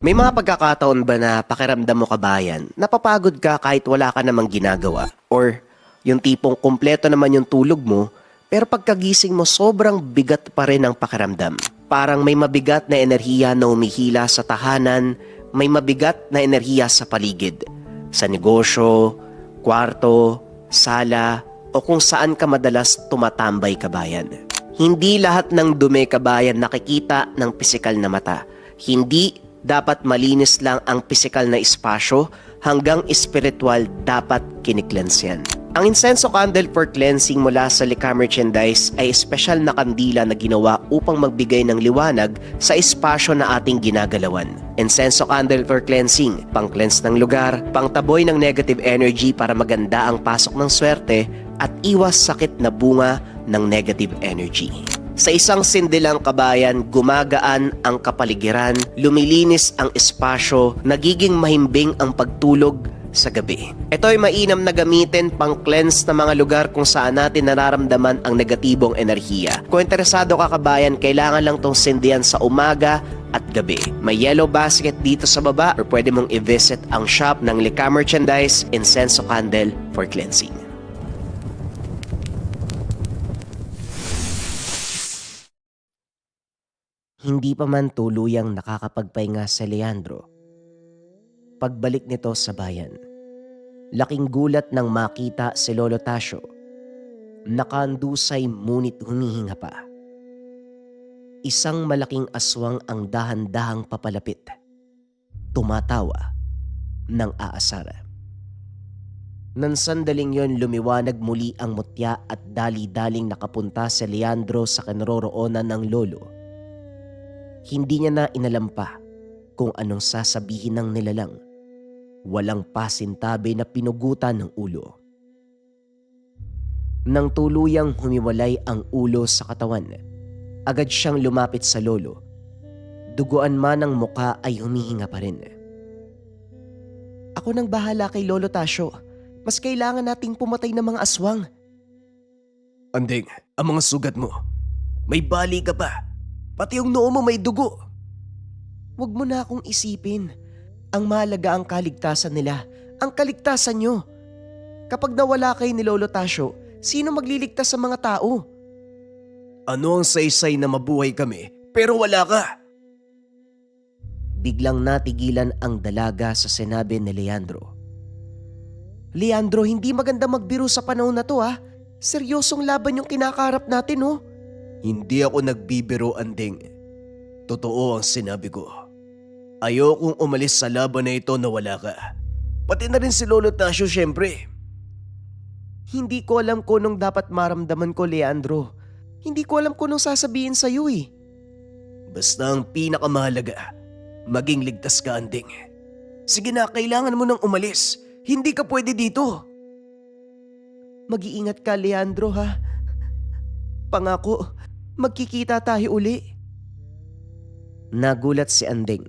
May mga pagkakataon ba na pakiramdam mo kabayan, napapagod ka kahit wala ka namang ginagawa? Or yung tipong kumpleto naman yung tulog mo, pero pagkagising mo sobrang bigat pa rin ang pakiramdam. Parang may mabigat na enerhiya na umihila sa tahanan, may mabigat na enerhiya sa paligid. Sa negosyo, kwarto, sala, o kung saan ka madalas tumatambay kabayan. Hindi lahat ng dumi kabayan nakikita ng pisikal na mata. Hindi dapat malinis lang ang pisikal na espasyo, hanggang espiritual dapat kiniklens yan. Ang incenso candle for cleansing mula sa Lika Merchandise ay espesyal na kandila na ginawa upang magbigay ng liwanag sa espasyo na ating ginagalawan. Incenso candle for cleansing, pang-cleanse ng lugar, pang-taboy ng negative energy para maganda ang pasok ng swerte at iwas sakit na bunga ng negative energy. Sa isang sindilang kabayan, gumagaan ang kapaligiran, lumilinis ang espasyo, nagiging mahimbing ang pagtulog sa gabi. Ito ay mainam na gamitin pang-cleanse na mga lugar kung saan natin nararamdaman ang negatibong enerhiya. Kung interesado ka kabayan, kailangan lang tong sindihan sa umaga at gabi. May yellow basket dito sa baba or pwede mong i-visit ang shop ng Lika Merchandise Incenso Candle for Cleansing. Hindi pa man tuluyang nakakapagpahinga si Leandro. Pagbalik nito sa bayan, laking gulat nang makita si Lolo Tasio. Nakaandusay ngunit humihinga pa. Isang malaking aswang ang dahan-dahang papalapit. Tumatawa ng aasar. Nang sandaling yon, lumiwanag muli ang mutya at dali-daling nakapunta si Leandro sa kinaroroonan ng lolo. Hindi niya na inalam pa kung anong sasabihin ng nilalang. Walang pasintabi na pinugutan ng ulo. Nang tuluyang humiwalay ang ulo sa katawan, agad siyang lumapit sa lolo. Duguan man ang muka ay humihinga pa rin. Ako nang bahala kay Lolo Tasio. Mas kailangan nating pumatay ng mga aswang. Anding, ang mga sugat mo. May bali ka pa. Pati yung noo mo may dugo. Huwag mo na akong isipin. Ang mahalaga ang kaligtasan nila. Ang kaligtasan nyo. Kapag nawala kayo ni Lolo Tasio, sino magliligtas sa mga tao? Ano ang saysay na mabuhay kami pero wala ka? Biglang natigilan ang dalaga sa sinabi ni Leandro. Leandro, hindi maganda magbiro sa panahon na to ha. Seryosong laban yung kinakaharap natin oh. Hindi ako nagbibiro, Anding. Totoo ang sinabi ko. Ayokong umalis sa laban na ito na wala ka. Pati na rin si Lolo Tasio syempre. Hindi ko alam kung anong dapat maramdaman ko, Leandro. Hindi ko alam kung anong sasabihin sa'yo eh. Basta ang pinakamahalaga, maging ligtas ka, Anding. Sige na, kailangan mo nang umalis. Hindi ka pwede dito. Mag-iingat ka, Leandro ha. Pangako, magkikita tayo uli. Nagulat si Anding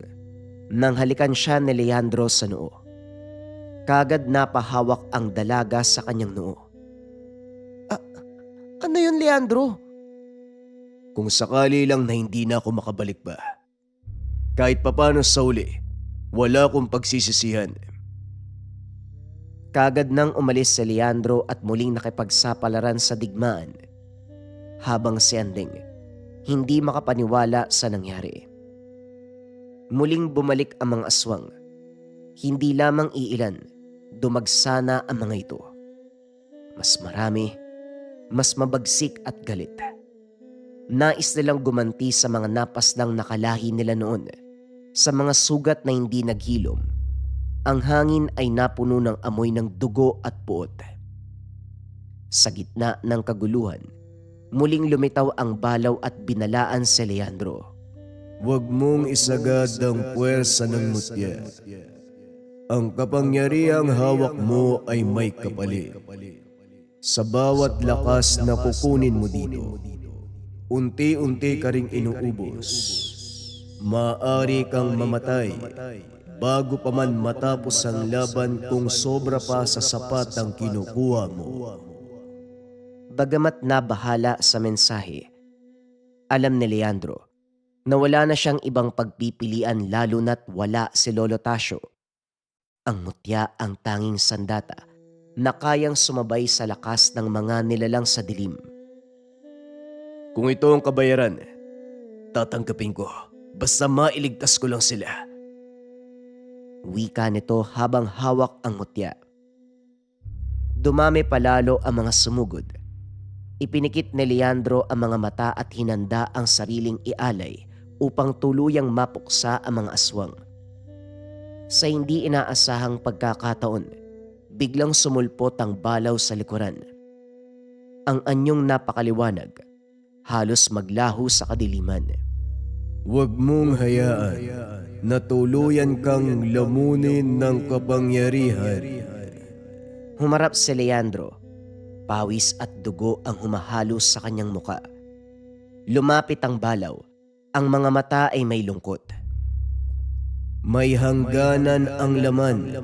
nang halikan siya ni Leandro sa noo. Kagad napahawak ang dalaga sa kanyang noo. Ano yun, Leandro? Kung sakali lang na hindi na ako makabalik ba, kahit papano sa uli, wala akong pagsisisihan. Kagad nang umalis si Leandro at muling nakipagsapalaran sa digmaan, habang si Anding hindi makapaniwala sa nangyari. Muling bumalik ang mga aswang. Hindi lamang iilan, dumagsana ang mga ito. Mas marami, mas mabagsik at galit. Nais nilang gumanti sa mga napaslang nakalahi nila noon, sa mga sugat na hindi naghilom. Ang hangin ay napuno ng amoy ng dugo at puot. Sa gitna ng kaguluhan, muling lumitaw ang balaw at binalaan si Leandro. Huwag mong isagad ang puwersa ng mutya. Ang kapangyarihang hawak mo ay may kapalit. Sa bawat lakas na kukunin mo dito, unti-unti ka ring inuubos. Maaari kang mamatay bago pa man matapos ang laban kung sobra pa sa sapat ang kinukuha mo. Bagamat nabahala sa mensahe, alam ni Leandro Nawala na siyang ibang pagpipilian lalo na't wala si Lolo Tasyo. Ang mutya ang tanging sandata na kayang sumabay sa lakas ng mga nilalang sa dilim. Kung ito ang kabayaran, tatanggapin ko. Basta mailigtas ko lang sila. Wika nito habang hawak ang mutya. Dumami palalo ang mga sumugod. Ipinikit ni Leandro ang mga mata at hinanda ang sariling ialay upang tuluyang mapuksa ang mga aswang. Sa hindi inaasahang pagkakataon, biglang sumulpot ang balaw sa likuran. Ang anyong napakaliwanag, halos maglaho sa kadiliman. Huwag mong hayaan na tuluyan kang lamunin ng kapangyarihan. Humarap si Leandro. Pawis at dugo ang humahalos sa kanyang muka. Lumapit ang balaw. Ang mga mata ay may lungkot. May hangganan ang laman.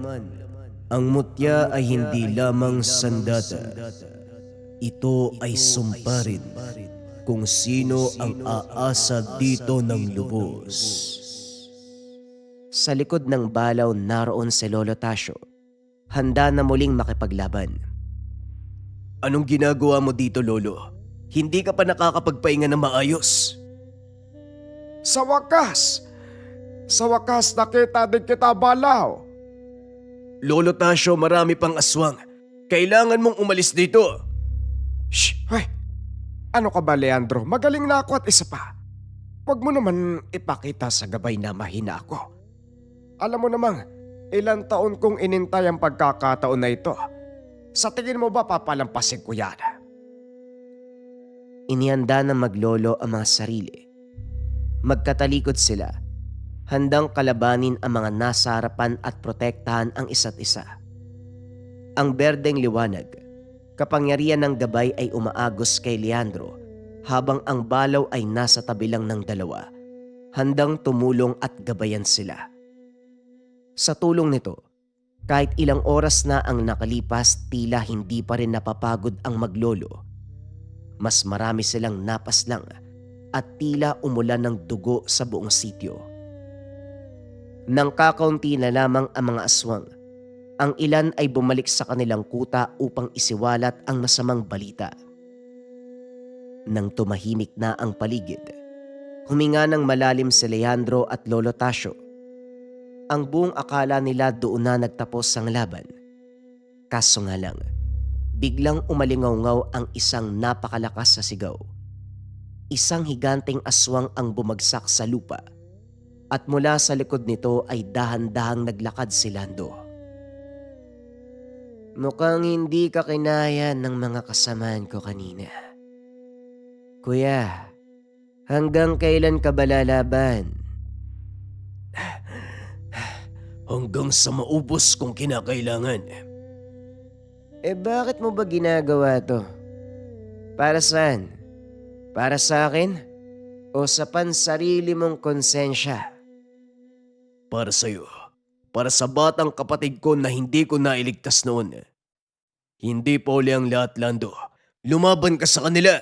Ang mutya ay hindi lamang sandata. Ito ay sumpa rin kung sino ang aasa dito ng lubos. Sa likod ng balaw naroon si Lolo Tasyo. Handa na muling makipaglaban. Anong ginagawa mo dito, Lolo? Hindi ka pa nakakapagpahinga ng maayos. Sa wakas nakita din kita, Balaw. Lolo Tasyo, marami pang aswang. Kailangan mong umalis dito. Shh! Hoy! Ano ka ba, Leandro? Magaling na ako at isa pa. Huwag mo naman ipakita sa gabay na mahina ako. Alam mo namang, ilang taon kong inintay ang pagkakataon na ito. Sa tingin mo ba papalampasin ko yan? Inihanda ng maglolo ang mga sarili. Magkatalikod sila, handang kalabanin ang mga nasa harapan at protektahan ang isa't isa. Ang berdeng liwanag, kapangyarihan ng gabay ay umaagos kay Leandro habang ang balaw ay nasa tabi lang ng dalawa, handang tumulong at gabayan sila. Sa tulong nito, kahit ilang oras na ang nakalipas, tila hindi pa rin napapagod ang maglolo. Mas marami silang napaslang at tila umulan ng dugo sa buong sityo. Nang kakaunti na lamang ang mga aswang, ang ilan ay bumalik sa kanilang kuta upang isiwalat ang masamang balita. Nang tumahimik na ang paligid, huminga ng malalim si Leandro at Lolo Tasyo. Ang buong akala nila doon na nagtapos ang laban. Kaso nga lang, biglang umalingaw-ngaw ang isang napakalakas sa sigaw. Isang higanteng aswang ang bumagsak sa lupa at mula sa likod nito ay dahan-dahang naglakad si Lando. Mukhang hindi ka kinaya ng mga kasamaan ko kanina. Kuya, hanggang kailan ka ba lalaban? Hanggang sa maubos kung kinakailangan. Bakit mo ba ginagawa to? Para saan? Para sa akin? O sa pansarili mong konsensya? Para sa'yo. Para sa batang kapatid ko na hindi ko nailigtas noon. Hindi pa uli ang lahat, Lando. Lumaban ka sa kanila.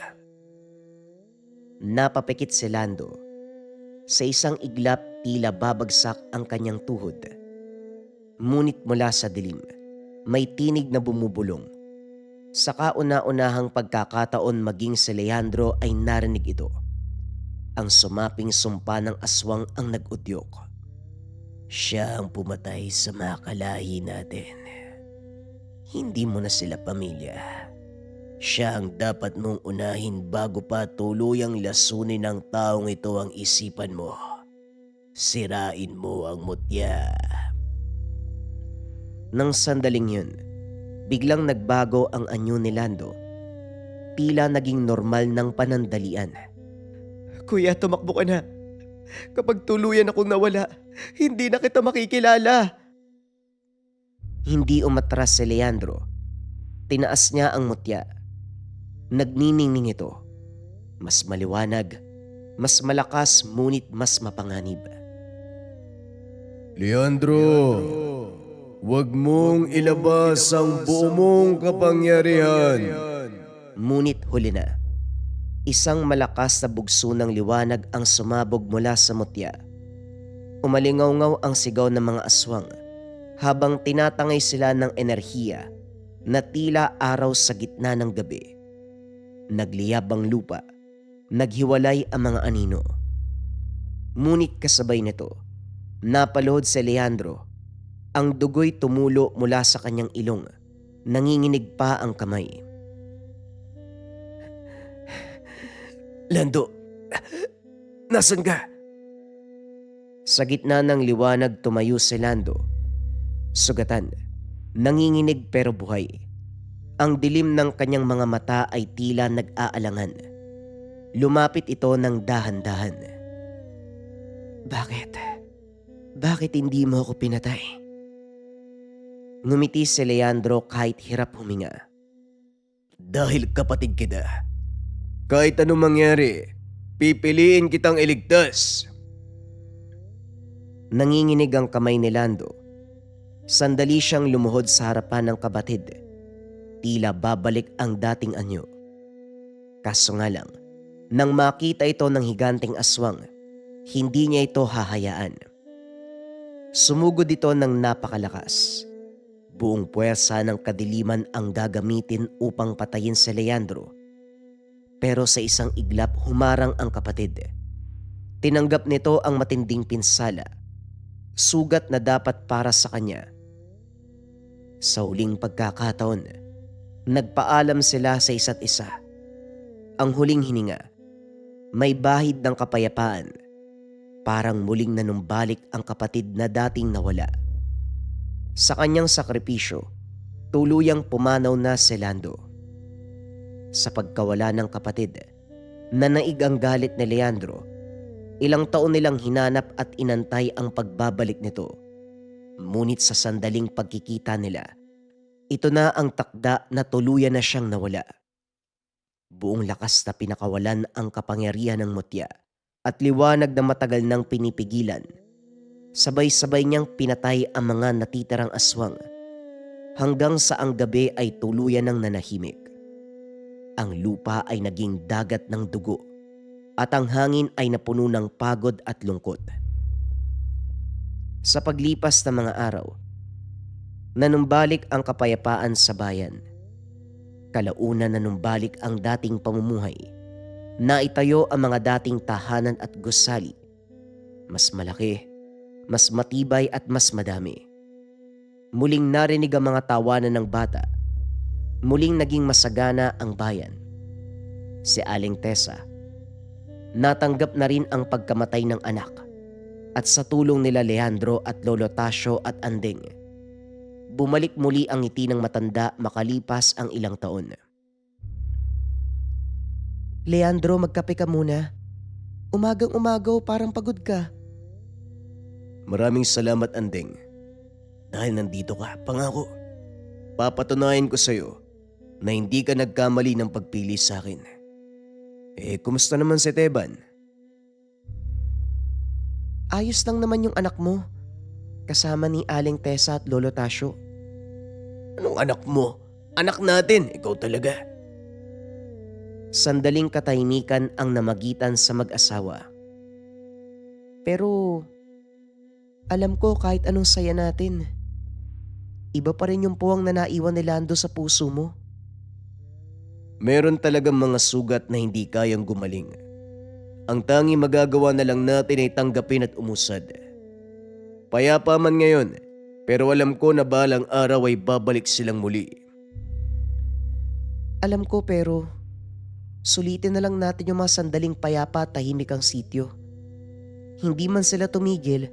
Napapikit si Lando. Sa isang iglap, tila babagsak ang kanyang tuhod. Ngunit mula sa dilim, may tinig na bumubulong. Sa kauna-unahang pagkakataon maging si Leandro ay narinig ito. Ang sumaping sumpa ng aswang ang nag-udyok. Siya ang pumatay sa mga kalahi natin. Hindi mo na sila pamilya. Siya ang dapat mong unahin bago pa tuluyang lasunin ng taong ito ang isipan mo. Sirain mo ang mutya. Nang sandaling yun, biglang nagbago ang anyo ni Lando. Tila naging normal ng panandalian. Kuya, tumakbo ka na. Kapag tuluyan akong nawala, hindi na kita makikilala. Hindi umatras si Leandro. Tinaas niya ang mutya. Nagniningning ito. Mas maliwanag, mas malakas, ngunit mas mapanganib. Leandro, huwag mong ilabas ang buo mong kapangyarihan. Ngunit huli na. Isang malakas na bugso ng liwanag ang sumabog mula sa mutya. Umalingaw-ngaw ang sigaw ng mga aswang habang tinatangay sila ng enerhiya na tila araw sa gitna ng gabi. Nagliyab ang lupa, naghiwalay ang mga anino. Ngunit kasabay nito, napalod si Leandro. Ang dugo'y tumulo mula sa kanyang ilong, nanginginig pa ang kamay. Lando, nasan ka? Sa gitna ng liwanag tumayo si Lando. Sugatan, nanginginig pero buhay. Ang dilim ng kanyang mga mata ay tila nag-aalangan. Lumapit ito ng dahan-dahan. Bakit? Bakit hindi mo ako pinatay? Ngumiti si Leandro kahit hirap huminga. Dahil kapatid kita. Kahit anong mangyari, pipiliin kitang iligtas. Nanginginig ang kamay ni Lando. Sandali siyang lumuhod sa harapan ng kapatid. Tila babalik ang dating anyo. Kaso nga lang, nang makita ito ng higanting aswang, hindi niya ito hahayaan. Sumugod ito ng napakalakas. Buong puwersa ng kadiliman ang gagamitin upang patayin si Leandro. Pero sa isang iglap humarang ang kapatid. Tinanggap nito ang matinding pinsala. Sugat na dapat para sa kanya. Sa huling pagkakataon, nagpaalam sila sa isa't isa. Ang huling hininga, may bahid ng kapayapaan. Parang muling nanumbalik ang kapatid na dating nawala. Sa kanyang sakripisyo, tuluyang pumanaw na si Lando. Sa pagkawala ng kapatid, nanaig ang galit ni Leandro. Ilang taon nilang hinanap at inantay ang pagbabalik nito. Ngunit sa sandaling pagkikita nila, ito na ang takda na tuluyan na siyang nawala. Buong lakas na pinakawalan ang kapangyarihan ng mutya at liwanag na matagal nang pinipigilan. Sabay-sabay niyang pinatay ang mga natitirang aswang hanggang sa ang gabi ay tuluyan ng nanahimik. Ang lupa ay naging dagat ng dugo at ang hangin ay napuno ng pagod at lungkot. Sa paglipas ng mga araw, nanumbalik ang kapayapaan sa bayan. Kalaunan nanumbalik ang dating pamumuhay. Naitayo ang mga dating tahanan at gusali. Mas malaki, mas matibay at mas madami. Muling narinig ang mga tawanan ng bata. Muling naging masagana ang bayan. Si Aling Tessa, natanggap na rin ang pagkamatay ng anak at sa tulong nila Leandro at Lolo Tasio at Andeng, bumalik muli ang ngiti ng matanda makalipas ang ilang taon. Leandro, magkape ka muna. Umagang-umagaw parang pagod ka. Maraming salamat, Andeng. Dahil nandito ka, pangako. Papatunayan ko sa'yo na hindi ka nagkamali ng pagpili sa akin. Kumusta naman si Teban? Ayos lang naman yung anak mo. Kasama ni Aling Tessa at Lolo Tasio. Anong anak mo? Anak natin, ikaw talaga. Sandaling katahimikan ang namagitan sa mag-asawa. Pero alam ko kahit anong saya natin, iba pa rin yung puwang na naiwan ni Lando sa puso mo. Meron talagang mga sugat na hindi kayang gumaling. Ang tanging magagawa na lang natin ay tanggapin at umusad. Payapa man ngayon, pero alam ko na balang araw ay babalik silang muli. Alam ko, pero sulitin na lang natin yung mga sandaling payapa at tahimik ang sityo. Hindi man sila tumigil,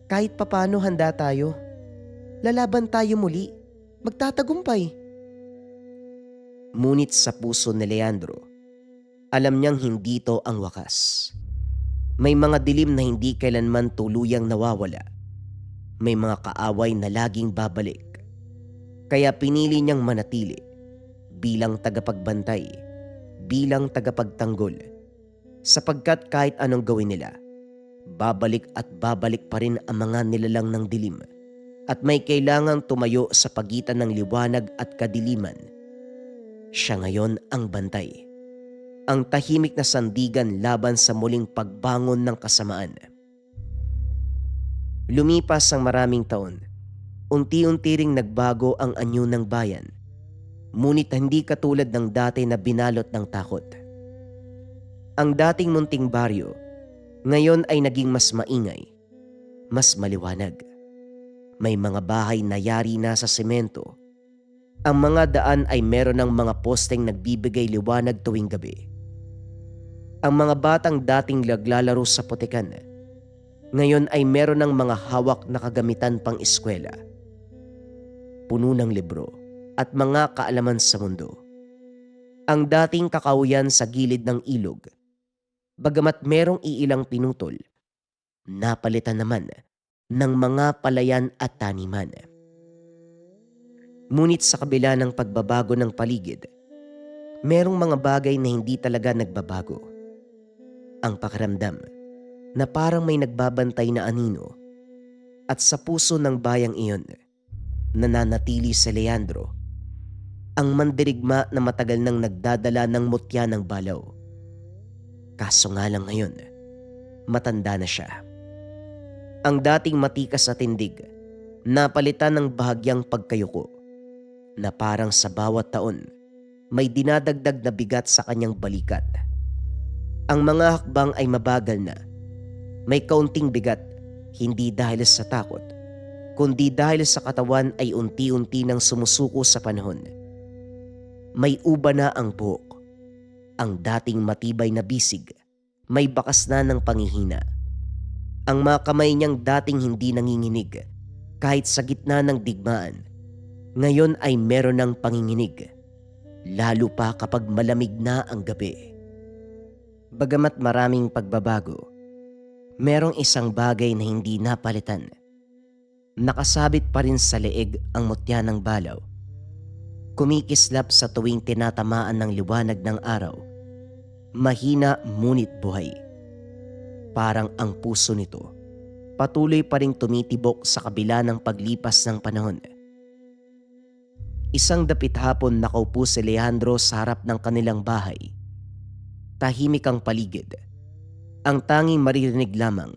kahit papano handa tayo. Lalaban tayo muli. Magtatagumpay. Ngunit sa puso ni Leandro, alam niyang hindi ito ang wakas. May mga dilim na hindi kailanman tuluyang nawawala. May mga kaaway na laging babalik. Kaya pinili niyang manatili bilang tagapagbantay, bilang tagapagtanggol. Sapagkat kahit anong gawin nila, babalik at babalik pa rin ang mga nilalang ng dilim. At may kailangang tumayo sa pagitan ng liwanag at kadiliman. Siya ngayon ang bantay. ang tahimik na sandigan laban sa muling pagbangon ng kasamaan. Lumipas ang maraming taon, unti-unti ring nagbago ang anyo ng bayan, ngunit hindi katulad ng dati na binalot ng takot. Ang dating munting baryo, ngayon ay naging mas maingay, mas maliwanag. May mga bahay na yari na sa semento. Ang mga daan ay meron ng mga posteng nagbibigay liwanag tuwing gabi. Ang mga batang dating naglalaro sa putekan, ngayon ay meron ng mga hawak na kagamitan pang eskwela. Puno ng libro at mga kaalaman sa mundo. Ang dating kakauyan sa gilid ng ilog, bagamat merong iilang pinutol, napalitan naman ng mga palayan at taniman. Ngunit sa kabila ng pagbabago ng paligid, merong mga bagay na hindi talaga nagbabago. Ang pakiramdam na parang may nagbabantay na anino, at sa puso ng bayang iyon, nananatili si Leandro, ang mandirigma na matagal nang nagdadala ng mutya ng balaw. Kaso nga lang ngayon, matanda na siya. Ang dating matikas at tindig, napalitan ng bahagyang pagkayuko, na parang sa bawat taon, may dinadagdag na bigat sa kanyang balikat. Ang mga hakbang ay mabagal na, may kaunting bigat, hindi dahil sa takot, kundi dahil sa katawan ay unti-unti nang sumusuko sa panahon. May uba na ang buhok, ang dating matibay na bisig, may bakas na ng panghihina. Ang mga kamay niyang dating hindi nanginginig, kahit sa gitna ng digmaan, ngayon ay meron ng panginginig, lalo pa kapag malamig na ang gabi. Bagamat maraming pagbabago, merong isang bagay na hindi napalitan. Nakasabit pa rin sa leeg ang mutya ng balaw. Kumikislap sa tuwing tinatamaan ng liwanag ng araw. Mahina ngunit buhay. Parang ang puso nito patuloy pa ring tumitibok sa kabila ng paglipas ng panahon. Isang dapit hapon nakaupo si Leandro sa harap ng kanilang bahay. Tahimik ang paligid. Ang tanging maririnig lamang,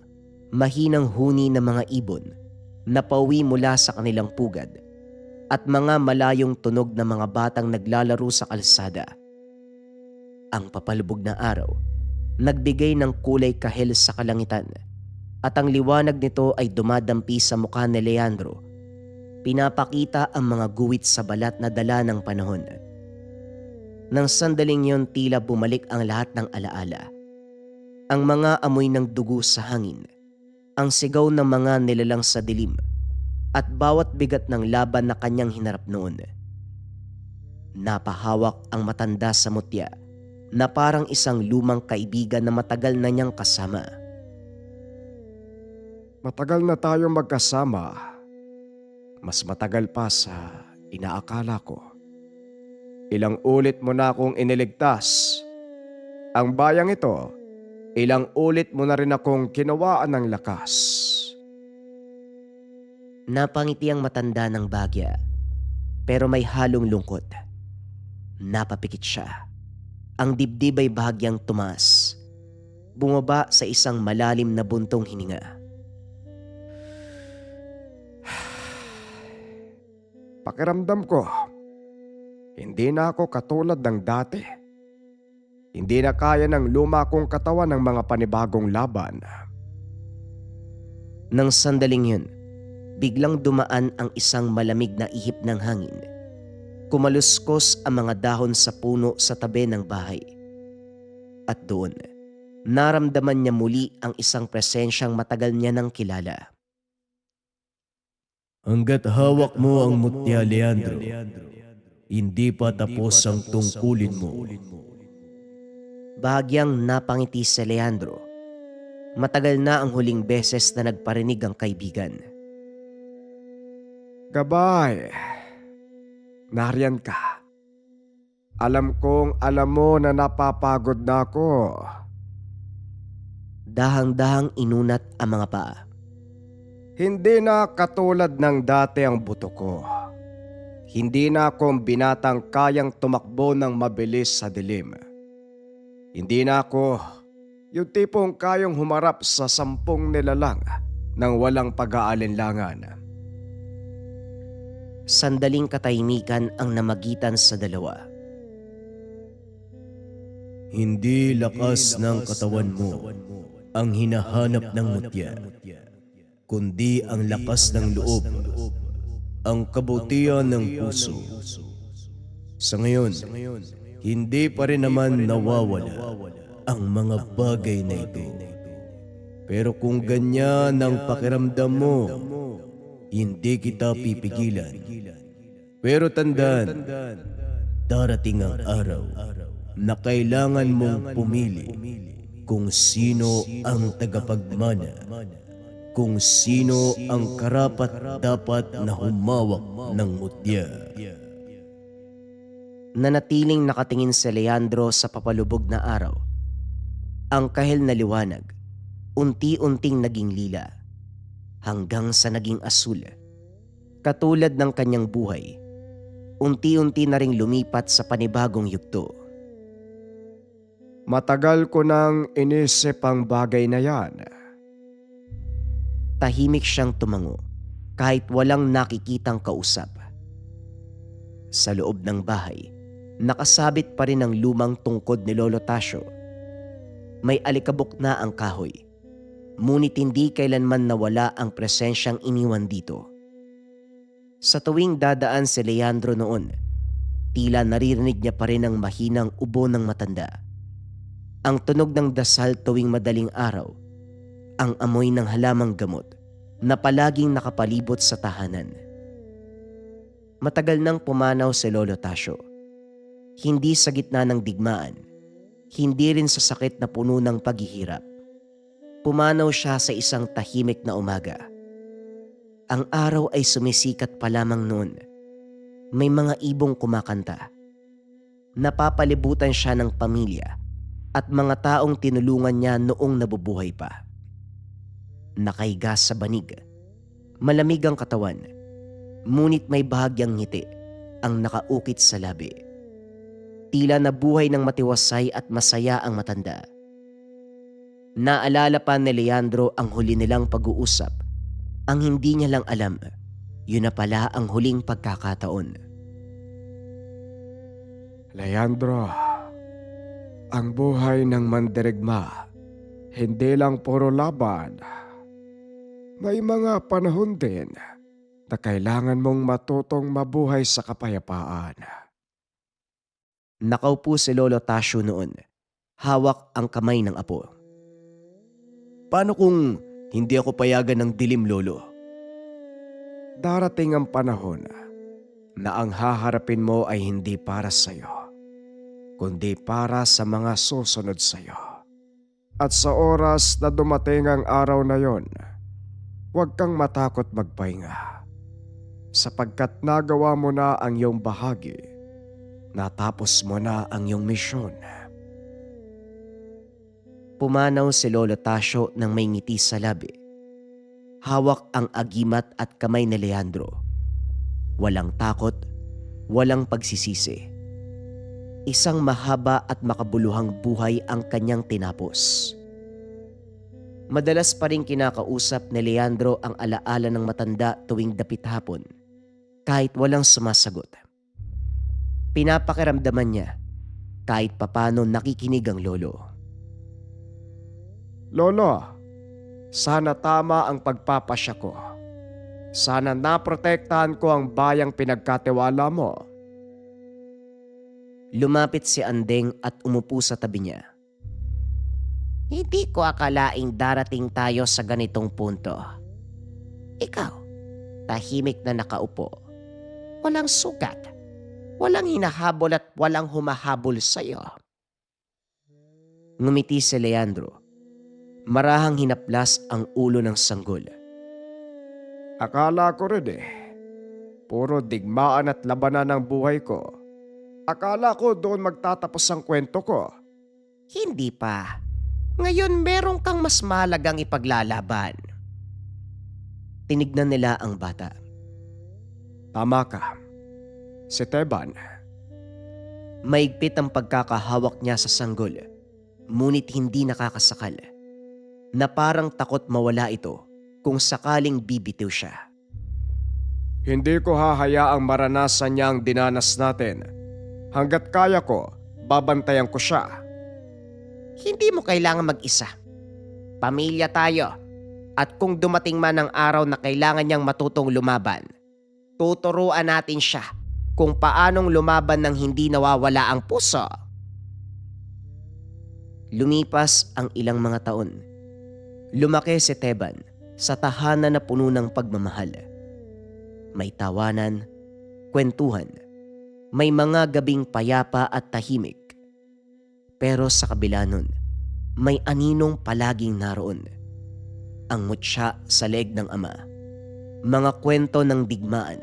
mahinang huni ng mga ibon na pauwi mula sa kanilang pugad at mga malayong tunog ng mga batang naglalaro sa kalsada. Ang papalubog na araw, nagbigay ng kulay kahel sa kalangitan at ang liwanag nito ay dumadampi sa mukha ni Leandro. Pinapakita ang mga guwit sa balat na dala ng panahon. Nang sandaling yon, tila bumalik ang lahat ng alaala. Ang mga amoy ng dugo sa hangin, ang sigaw ng mga nilalang sa dilim, at bawat bigat ng laban na kanyang hinarap noon. Napahawak ang matanda sa mutya na parang isang lumang kaibigan na matagal na niyang kasama. Matagal na tayong magkasama. Mas matagal pa sa inaakala ko. Ilang ulit mo na akong iniligtas. Ang bayang ito, ilang ulit mo na rin akong kinawaan ng lakas. Napangiti ang matanda ng bagya, pero may halong lungkot. Napapikit siya. Ang dibdib ay bahagyang tumaas. Bumaba sa isang malalim na buntong hininga. Pakiramdam ko, hindi na ako katulad ng dati. Hindi na kaya ng luma kong katawan ng mga panibagong laban. Nang sandaling yun, biglang dumaan ang isang malamig na ihip ng hangin. Kumaluskos ang mga dahon sa puno sa tabi ng bahay. At doon, naramdaman niya muli ang isang presensyang matagal niya nang kilala. Hanggat hawak mo ang mutya, Leandro, hindi pa tapos ang tungkulin mo. Bahagyang napangiti si Leandro. Matagal na ang huling beses na nagparinig ang kaibigan. Gabay, nariyan ka. Alam kong alam mo na napapagod na ako. Dahang-dahang inunat ang mga paa. Hindi na katulad ng dati ang buto ko. Hindi na akong binatang kayang tumakbo ng mabilis sa dilim. Hindi na ako yung tipong kayang humarap sa 10 nilalang nang walang pag-aalinlangan. Sandaling katahimikan ang namagitan sa dalawa. Hindi lakas ng katawan mo ang hinahanap ng mutya, kundi ang lakas ng loob, ang kabutihan ng puso. Sa ngayon, hindi pa rin naman nawawala ang mga bagay na ito. Pero kung ganyan ang pakiramdam mo, hindi kita pipigilan. Pero tandaan, darating ang araw na kailangan mong pumili kung sino ang tagapagmana, kung sino ang karapat-dapat na humawak ng mutya. Nanatiling nakatingin si Leandro sa papalubog na araw. Ang kahil na liwanag, unti-unting naging lila, hanggang sa naging asul. Katulad ng kanyang buhay, unti-unti na ring lumipat sa panibagong yugto. Matagal ko nang inisip ang bagay na yan. Tahimik siyang tumango kahit walang nakikitang kausap. Sa loob ng bahay, nakasabit pa rin ang lumang tungkod ni Lolo Tasio. May alikabok na ang kahoy, ngunit hindi kailanman nawala ang presensyang iniwan dito. Sa tuwing dadaan si Leandro noon, tila naririnig niya pa rin ang mahinang ubo ng matanda. Ang tunog ng dasal tuwing madaling araw, ang amoy ng halamang gamot na palaging nakapalibot sa tahanan. Matagal nang pumanaw si Lolo Tasio. Hindi sa gitna ng digmaan, hindi rin sa sakit na puno ng paghihirap. Pumanaw siya sa isang tahimik na umaga. Ang araw ay sumisikat pa lamang noon. May mga ibong kumakanta. Napapalibutan siya ng pamilya at mga taong tinulungan niya noong nabubuhay pa. Nakahiga sa banig. Malamig ang katawan, ngunit may bahagyang ngiti ang nakaukit sa labi. Tila nabuhay ng matiwasay at masaya ang matanda. Naalala pa ni Leandro ang huli nilang pag-uusap. Ang hindi niya lang alam, yun na pala ang huling pagkakataon. Leandro, ang buhay ng mandirigma, hindi lang puro laban. May mga panahon din na kailangan mong matutong mabuhay sa kapayapaan. Nakaupo si Lolo Tasio noon. Hawak ang kamay ng apo. Paano kung hindi ako payagan ng dilim, Lolo? Darating ang panahon na ang haharapin mo ay hindi para sa'yo, kundi para sa mga susunod sa'yo. At sa oras na dumating ang araw na yon, huwag kang matakot magpahinga, sapagkat nagawa mo na ang iyong bahagi, natapos mo na ang iyong misyon. Pumanaw si Lolo Tasio nang may ngiti sa labi. Hawak ang agimat at kamay ni Leandro. Walang takot, walang pagsisisi. Isang mahaba at makabuluhang buhay ang kanyang tinapos. Madalas pa rin kinakausap ni Leandro ang alaala ng matanda tuwing dapit hapon, kahit walang sumasagot. Pinapakiramdaman niya, kahit papano nakikinig ang lolo. Lolo, sana tama ang pagpapasya ko. Sana naprotektahan ko ang bayang pinagkatiwala mo. Lumapit si Andeng at umupo sa tabi niya. Hindi ko akalaing darating tayo sa ganitong punto. Ikaw, tahimik na nakaupo. Walang sugat. Walang hinahabol at walang humahabol sa'yo. Ngumiti si Leandro. Marahang hinaplas ang ulo ng sanggol. Akala ko rin puro digmaan at labanan ang buhay ko. Akala ko doon magtatapos ang kwento ko. Hindi pa. Ngayon meron kang mas mahalagang ipaglalaban. Tinignan nila ang bata. Tama ka. Si Teban. Maigpit ang pagkakahawak niya sa sanggol. ngunit hindi nakakasakal, na parang takot mawala ito kung sakaling bibitiw siya. Hindi ko hahayaang maranasan niya ang dinanas natin. Hanggat kaya ko, babantayan ko siya. Hindi mo kailangan mag-isa. Pamilya tayo. At kung dumating man ang araw na kailangan niyang matutong lumaban, tuturuan natin siya kung paanong lumaban ng hindi nawawala ang puso. Lumipas ang ilang mga taon. Lumaki si Teban sa tahanan na puno ng pagmamahal. May tawanan, kwentuhan, may mga gabing payapa at tahimik. Pero sa kabila nun, may aninong palaging naroon. Ang mutya sa leeg ng ama, mga kwento ng digmaan,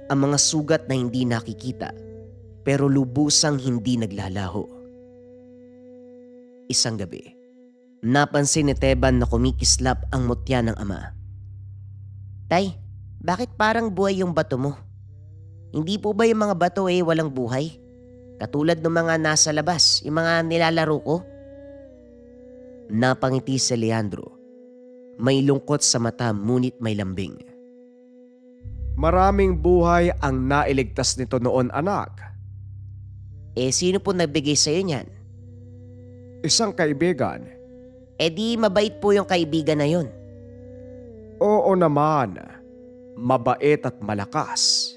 ang mga sugat na hindi nakikita pero lubusang hindi naglalaho. Isang gabi, napansin ni Teban na kumikislap ang mutya ng ama. Tay, bakit parang buhay yung bato mo? Hindi po ba yung mga bato walang buhay? Katulad ng mga nasa labas, yung mga nilalaro ko? Napangiti si Leandro. May lungkot sa mata ngunit may lambing. Maraming buhay ang nailigtas nito noon, anak. Sino po nagbigay sa'yo niyan? Isang kaibigan. Di mabait po yung kaibigan na yun. Oo naman. Mabait at malakas.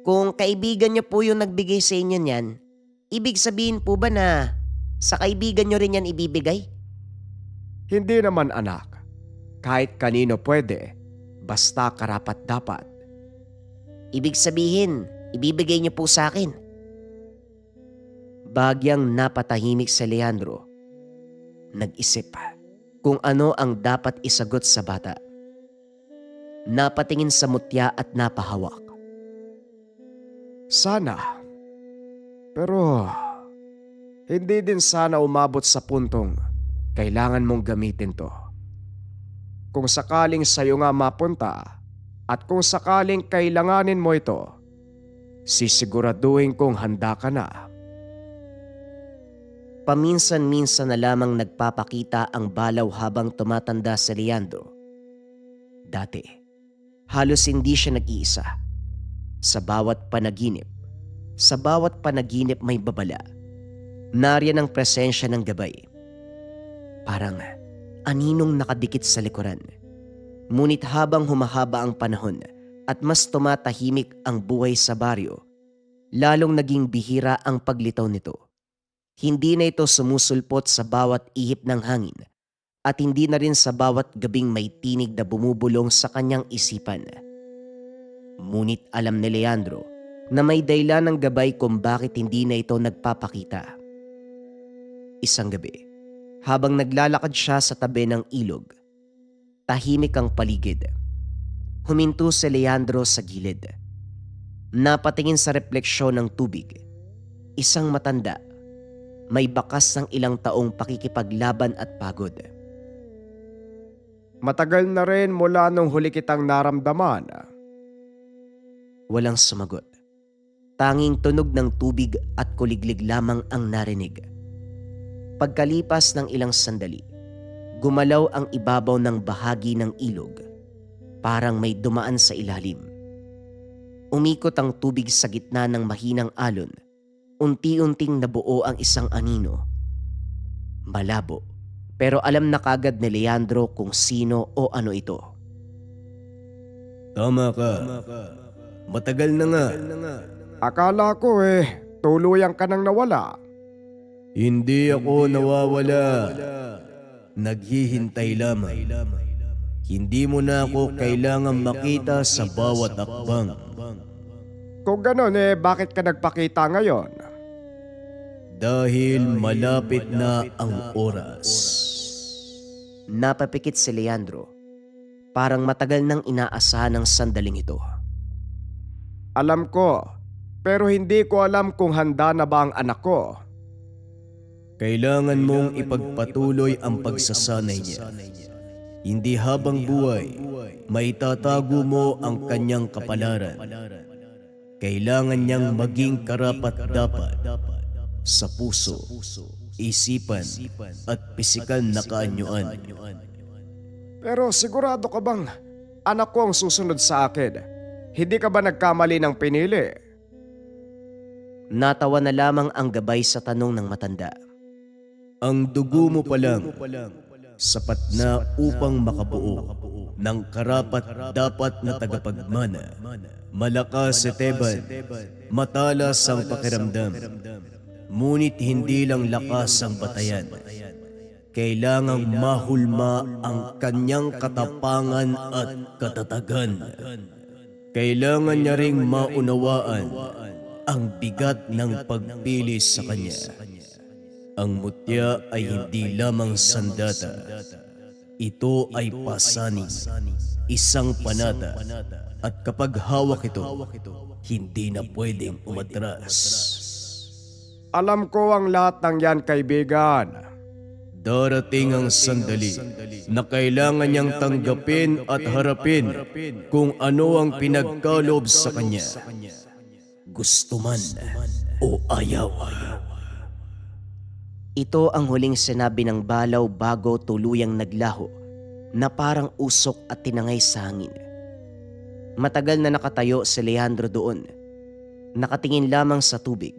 Kung kaibigan niyo po yung nagbigay sa inyo niyan, ibig sabihin po ba na sa kaibigan niyo rin yan ibibigay? Hindi naman, anak. Kahit kanino pwede, basta karapat-dapat. Ibig sabihin, ibibigay niyo po sa akin. Bagyang napatahimik si Leandro. Nag-isip kung ano ang dapat isagot sa bata. Napatingin sa mutya at napahawak. Sana. Pero hindi din sana umabot sa puntong kailangan mong gamitin to. Kung sakaling sa'yo nga mapunta at kung sakaling kailanganin mo ito, sisiguraduhin kong handa ka na. Paminsan-minsan na lamang nagpapakita ang balaw habang tumatanda si Leandro. Dati, halos hindi siya nag-iisa. Sa bawat panaginip may babala. Nariyan ang presensya ng gabay. Parang aninong nakadikit sa likuran. Ngunit habang humahaba ang panahon at mas tumatahimik ang buhay sa baryo, lalong naging bihira ang paglitaw nito. Hindi na ito sumusulpot sa bawat ihip ng hangin at hindi na rin sa bawat gabing may tinig na bumubulong sa kanyang isipan. Ngunit alam ni Leandro na may dahilan ng gabay kung bakit hindi na ito nagpapakita. Isang gabi, habang naglalakad siya sa tabi ng ilog, tahimik ang paligid. Huminto si Leandro sa gilid. Napatingin sa refleksyon ng tubig. Isang matanda, may bakas ng ilang taong pakikipaglaban at pagod. Matagal na rin mula nung huli kitang naramdaman. Walang sumagot. Tanging tunog ng tubig at kuliglig lamang ang narinig. Pagkalipas ng ilang sandali, gumalaw ang ibabaw ng bahagi ng ilog. Parang may dumaan sa ilalim. Umikot ang tubig sa gitna ng mahinang alon. Unti-unting nabuo ang isang anino. Malabo, pero alam na kagad ni Leandro kung sino o ano ito. Tama ka. Matagal na nga. Akala ko tuluyang ka nang nawala. Hindi ako nawawala. Naghihintay lamang. Hindi mo na ako kailangang makita sa bawat akbang. Kung ganon bakit ka nagpakita ngayon? Dahil malapit na ang oras. Napapikit si Leandro. Parang matagal nang inaasahan ng sandaling ito. Alam ko, pero hindi ko alam kung handa na ba ang anak ko. Kailangan mong ipagpatuloy ang pagsasanay niya. Hindi habang buhay, maitatago mo ang kanyang kapalaran. Kailangan niyang maging karapat-dapat sa puso isipan at pisikal na kaanyuan. Pero sigurado ka bang anak ko ang susunod sa akin? Hindi ka ba nagkamali ng pinili? Natawa na lamang ang gabay sa tanong ng matanda. Ang dugo mo pa lang, sapat na upang makabuo ng karapat-dapat na tagapagmana. Malakas si Teban, matalas ang pakiramdam. Ngunit hindi lang lakas ang batayan. Kailangang mahulma ang kanyang katapangan at katatagan. Kailangan niya ring maunawaan ang bigat ng pagpili sa kanya. Ang mutya ay hindi lamang sandata. Ito ay pasaning, isang panata. At kapag hawak ito, hindi na pwedeng umatras. Alam ko ang lahat ng yan, kaibigan. Darating ang sandali na kailangan niyang tanggapin at harapin kung ano ang pinagkaloob sa kanya. Gusto man o ayaw. Ito ang huling sinabi ng balaw bago tuluyang naglaho na parang usok at tinangay sa hangin. Matagal na nakatayo si Leandro doon. Nakatingin lamang sa tubig.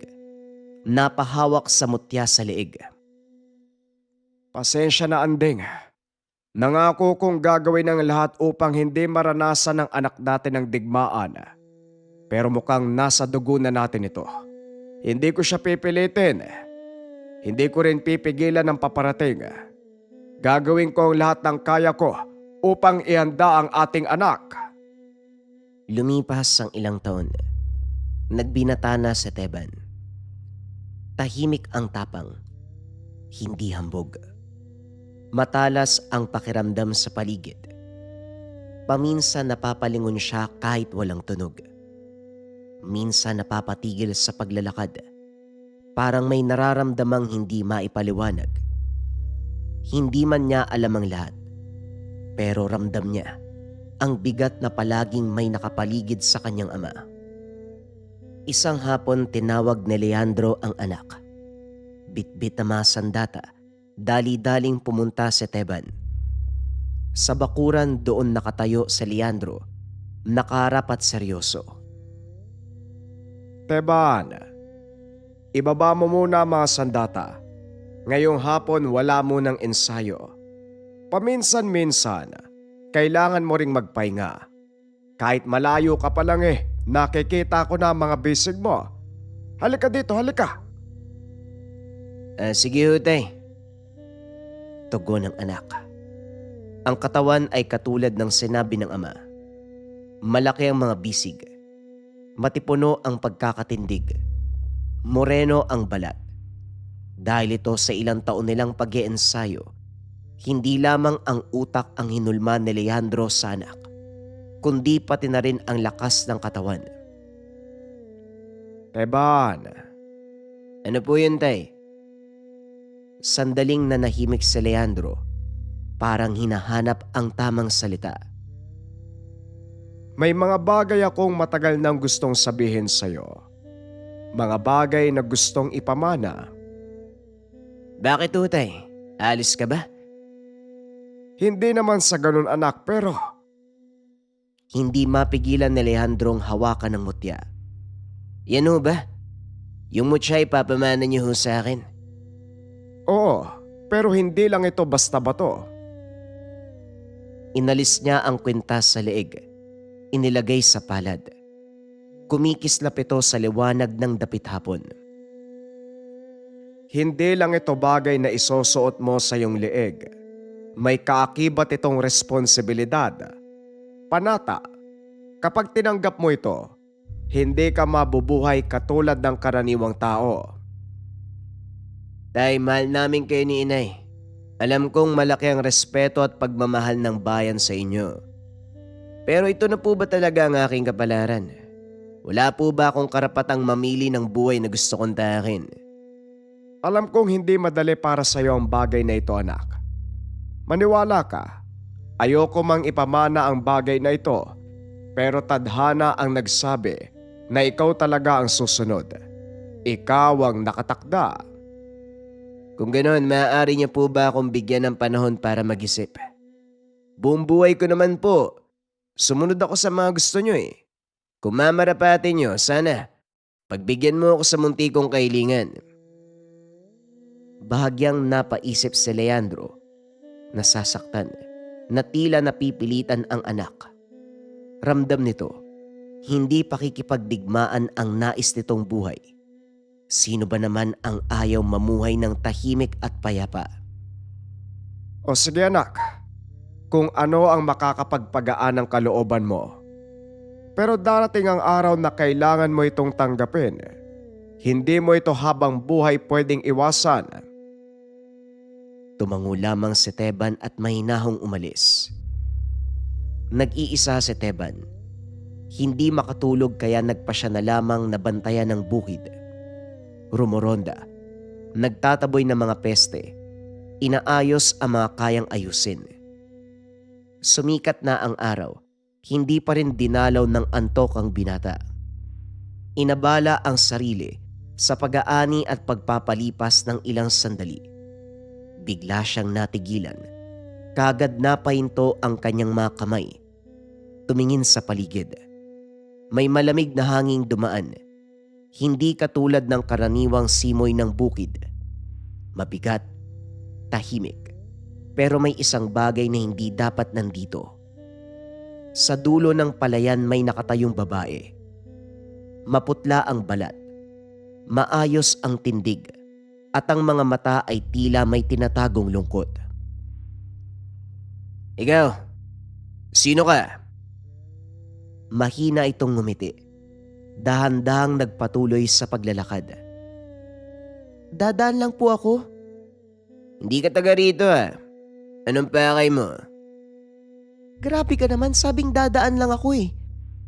Napahawak sa mutya sa leeg. Pasensya na, Anding. Nangako kong gagawin ang lahat upang hindi maranasan ng anak natin ang digmaan. Pero mukhang nasa dugo na natin ito. Hindi ko siya pipilitin. Hindi ko rin pipigilan ng paparating. Gagawin ko ang lahat ng kaya ko upang ihanda ang ating anak. Lumipas ang ilang taon. Nagbinata na si Teban. Tahimik ang tapang. Hindi hambog. Matalas ang pakiramdam sa paligid. Paminsan napapalingon siya kahit walang tunog. Minsan napapatigil sa paglalakad. Parang may nararamdamang hindi maipaliwanag. Hindi man niya alam ang lahat. Pero ramdam niya ang bigat na palaging may nakapaligid sa kanyang ama. Isang hapon tinawag ni Leandro ang anak. Bitbit na mga sandata, dali-daling pumunta si Teban. Sa bakuran doon nakatayo si Leandro, nakaharap at seryoso. Teban, ibaba mo muna mga sandata. Ngayong hapon wala munang ensayo. Paminsan-minsan, kailangan mo ring magpahinga. Kahit malayo ka pa lang nakikita ko na ang mga bisig mo. Halika dito, halika. Sige hutay. Tugon ng anak. Ang katawan ay katulad ng sinabi ng ama. Malaki ang mga bisig. Matipuno ang pagkakatindig. Moreno ang balat. Dahil ito sa ilang taon nilang pag-iensayo, hindi lamang ang utak ang hinulma ni Leandro sa anak, kundi pati na rin ang lakas ng katawan. Teban, Ano po yun, tay? Sandaling nanahimik si Leandro, parang hinahanap ang tamang salita. may mga bagay akong matagal nang gustong sabihin sa'yo. Mga bagay na gustong ipamana. Bakit utay? Alis ka ba? Hindi naman sa ganun, anak, pero Hindi mapigilan ni Leandrong hawakan ng mutya. Yan ho ba? Yung mutya ipapamana niyo ho sa akin. oo, pero hindi lang ito basta bato. Inalis niya ang kwintas sa leeg. Inilagay sa palad. Kumikislap ito sa liwanag ng dapit hapon. Hindi lang ito bagay na isusuot mo sa iyong leeg. May kaakibat itong responsibilidad. Panata, kapag tinanggap mo ito, hindi ka mabubuhay katulad ng karaniwang tao. Tay, mahal namin kayo ni inay. Alam kong malaki ang respeto at pagmamahal ng bayan sa inyo. Pero ito na po ba talaga ang aking kapalaran? Wala po ba akong karapatang mamili ng buhay na gusto kong tahakin? Alam kong hindi madali para sa iyo ang bagay na ito, anak. Maniwala ka, ayoko mang ipamana ang bagay na ito, pero tadhana ang nagsabi na ikaw talaga ang susunod. Ikaw ang nakatakda. Kung ganoon, maaari niyo po ba akong bigyan ng panahon para mag-isip? Buong buhay ko naman po. Sumunod ako sa mga gusto niyo eh. Kung mamarapatin niyo, sana pagbigyan mo ako sa munti kong kailingan. Bahagyang napaisip si Leandro, nasasaktan, na tila napipilitan ang anak. Ramdam nito, hindi pakikipagdigmaan ang nais nitong buhay. Sino ba naman ang ayaw mamuhay ng tahimik at payapa? O sige anak, kung ano ang makakapagpagaan ng kalooban mo. Pero darating ang araw na kailangan mo itong tanggapin. Hindi mo ito habang buhay pwedeng iwasan. Tumango lamang si Teban at mahinahong umalis. Nag-iisa si Teban. Hindi makatulog kaya nagpa siya na lamang na bantayan ng bukid. Rumoronda. Nagtataboy ng mga peste. Inaayos ang mga kayang ayusin. Sumikat na ang araw. Hindi pa rin dinalaw ng antok ang binata. Inabala ang sarili sa pag-aani at pagpapalipas ng ilang sandali. Bigla siyang natigilan. Kagad napahinto ang kanyang mga kamay. Tumingin sa paligid. May malamig na hanging dumaan. Hindi katulad ng karaniwang simoy ng bukid. Mabigat, tahimik, pero may isang bagay na hindi dapat nandito. Sa dulo ng palayan may nakatayong babae. Maputla ang balat, maayos ang tindig, at ang mga mata ay tila may tinatagong lungkot. Ikaw, sino ka? Mahina itong ngumiti. Dahan-dahang nagpatuloy sa paglalakad. Dadaan lang po ako. Hindi ka taga rito ah. Anong pakay mo? Grabe ka naman, sabing dadaan lang ako eh.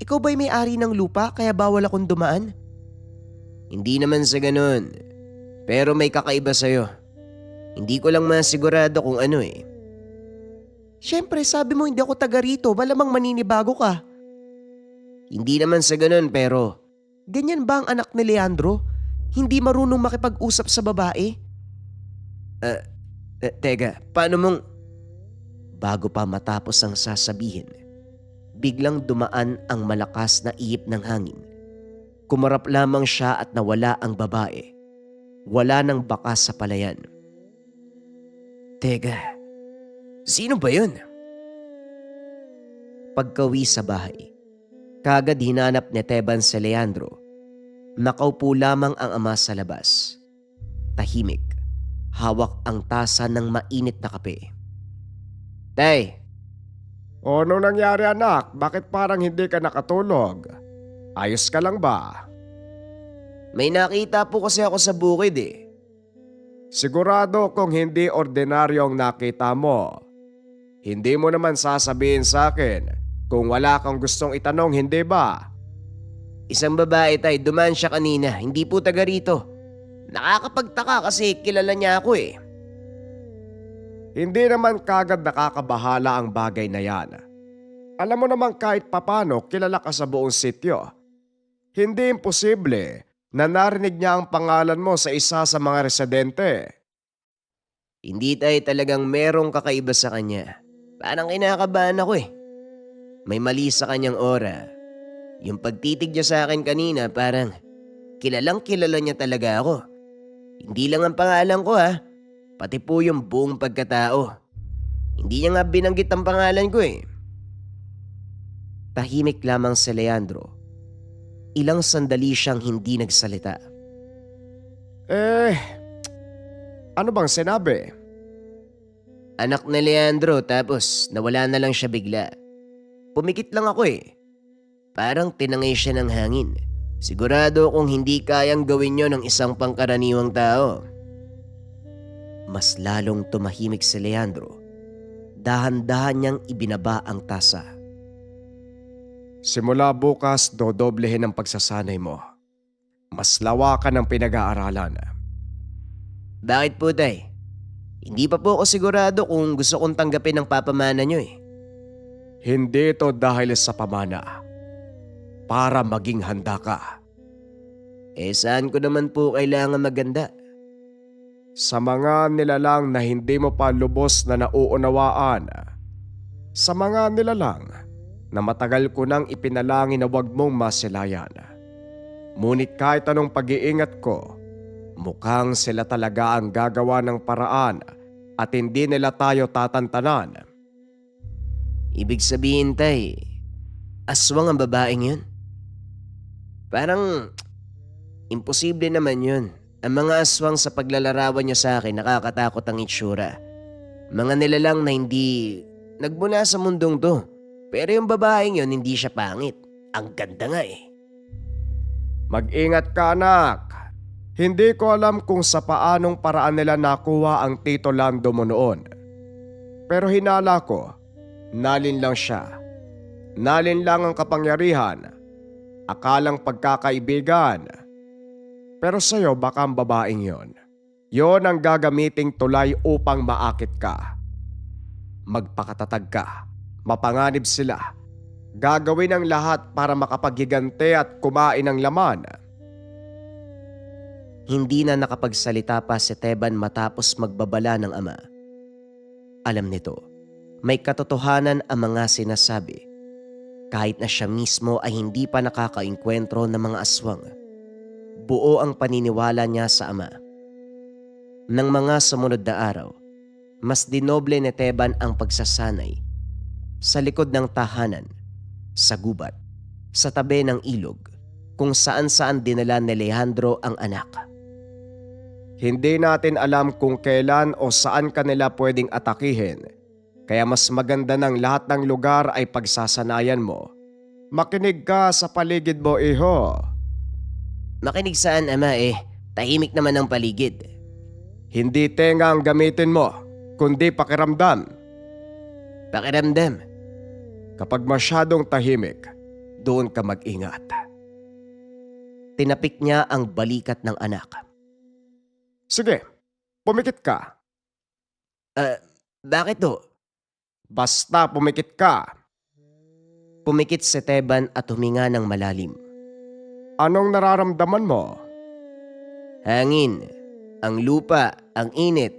Ikaw ba'y may-ari ng lupa kaya bawal akong dumaan? Hindi naman sa ganun. Pero may kakaiba sa'yo. Hindi ko lang masigurado kung ano eh. Siyempre, sabi mo hindi ako taga rito, malamang maninibago ka. Hindi naman sa ganun pero Ganyan ba ang anak ni Leandro? Hindi marunong makipag-usap sa babae? teka, paano mong... Bago pa matapos ang sasabihin, biglang dumaan ang malakas na ihip ng hangin. Kumarap lamang siya at nawala ang babae. Wala nang bakas sa palayan. Teka, sino ba yun? Pagkawi sa bahay, kagad hinanap ni Teban si Leandro. Nakaupo lamang ang ama sa labas. Tahimik, hawak ang tasa ng mainit na kape. Tay, O ano nangyari anak? Bakit parang hindi ka nakatulog? Ayos ka lang ba? may nakita po kasi ako sa bukid eh. Sigurado kung hindi ordinaryo ang nakita mo. Hindi mo naman sasabihin sa akin kung wala kang gustong itanong, hindi ba? Isang babae tay, dumaan siya kanina, hindi po taga rito. Nakakapagtaka kasi kilala niya ako eh. Hindi naman kagad nakakabahala ang bagay na yan. Alam mo naman kahit papano kilala ka sa buong sityo. Hindi imposible na narinig niya ang pangalan mo sa isa sa mga residente. Hindi tay, talagang merong kakaiba sa kanya. Parang kinakabahan ako eh. May mali sa kanyang aura. Yung pagtitig niya sa akin kanina parang kilalang kilala niya talaga ako. Hindi lang ang pangalan ko ha, pati po yung buong pagkatao. Hindi niya nga binanggit ang pangalan ko eh. Tahimik lamang si Leandro. Ilang sandali siyang hindi nagsalita. Ano bang sinabi? Anak na Leandro tapos nawala na lang siya bigla. Pumikit lang ako eh. Parang tinangay siya ng hangin. Sigurado kung hindi kayang gawin yon ng isang pangkaraniwang tao. Mas lalong tumahimik si Leandro. Dahan-dahan niyang ibinaba ang tasa. Simula bukas, dodoblehin ang pagsasanay mo. Mas lawakan ang pinag-aaralan. Bakit po tay? Hindi pa po ako sigurado kung gusto kong tanggapin ang papamana nyo eh. Hindi ito dahil sa pamana. Para maging handa ka. Saan ko naman po kailangan maganda? Sa mga nilalang na hindi mo pa lubos na nauunawaan. Sa mga nilalang na matagal ko nang ipinalangin na huwag mong masilayan. Ngunit kahit anong pag-iingat ko, mukhang sila talaga ang gagawa ng paraan at hindi nila tayo tatantanan. Ibig sabihin, tay, aswang ang babaeng yun? Parang imposible naman yun. Ang mga aswang sa paglalarawan niya sa akin nakakatakot ang itsura. Mga nilalang na hindi nagmula sa mundong to. Pero yung babaeng yun hindi siya pangit. Ang ganda nga eh. Mag-ingat ka, anak. Hindi ko alam kung sa paanong paraan nila nakuha ang Tito Lando mo noon. Pero hinala ko, nalin lang siya. Nalin lang ang kapangyarihan. Akalang pagkakaibigan. Pero sa'yo baka ang babaeng yon. Yon ang gagamiting tulay upang maakit ka. Magpakatatag ka. Mapanganib sila. Gagawin ang lahat para makapagigante at kumain ng laman. Hindi na nakapagsalita pa si Teban matapos magbabala ng ama. Alam nito, may katotohanan ang mga sinasabi. Kahit na siya mismo ay hindi pa nakakaengkwentro ng mga aswang. Buo ang paniniwala niya sa ama. Nang mga sumunod na araw, mas dinoble ni Teban ang pagsasanay. Sa likod ng tahanan, sa gubat, sa tabi ng ilog, kung saan-saan dinala ni Alejandro ang anak. Hindi natin alam kung kailan o saan kanila pwedeng atakihin. Kaya mas maganda ng lahat ng lugar ay pagsasanayan mo. Makinig ka sa paligid mo, iho. Makinig saan, ama eh? Tahimik naman ang paligid. Hindi tenga ang gamitin mo, kundi pakiramdam. Pakiramdam. Kapag masyadong tahimik, doon ka mag-ingat. Tinapik niya ang balikat ng anak. Sige, pumikit ka. Bakit to? Basta pumikit ka. Pumikit si Teban at huminga ng malalim. Anong nararamdaman mo? Hangin, ang lupa, ang init.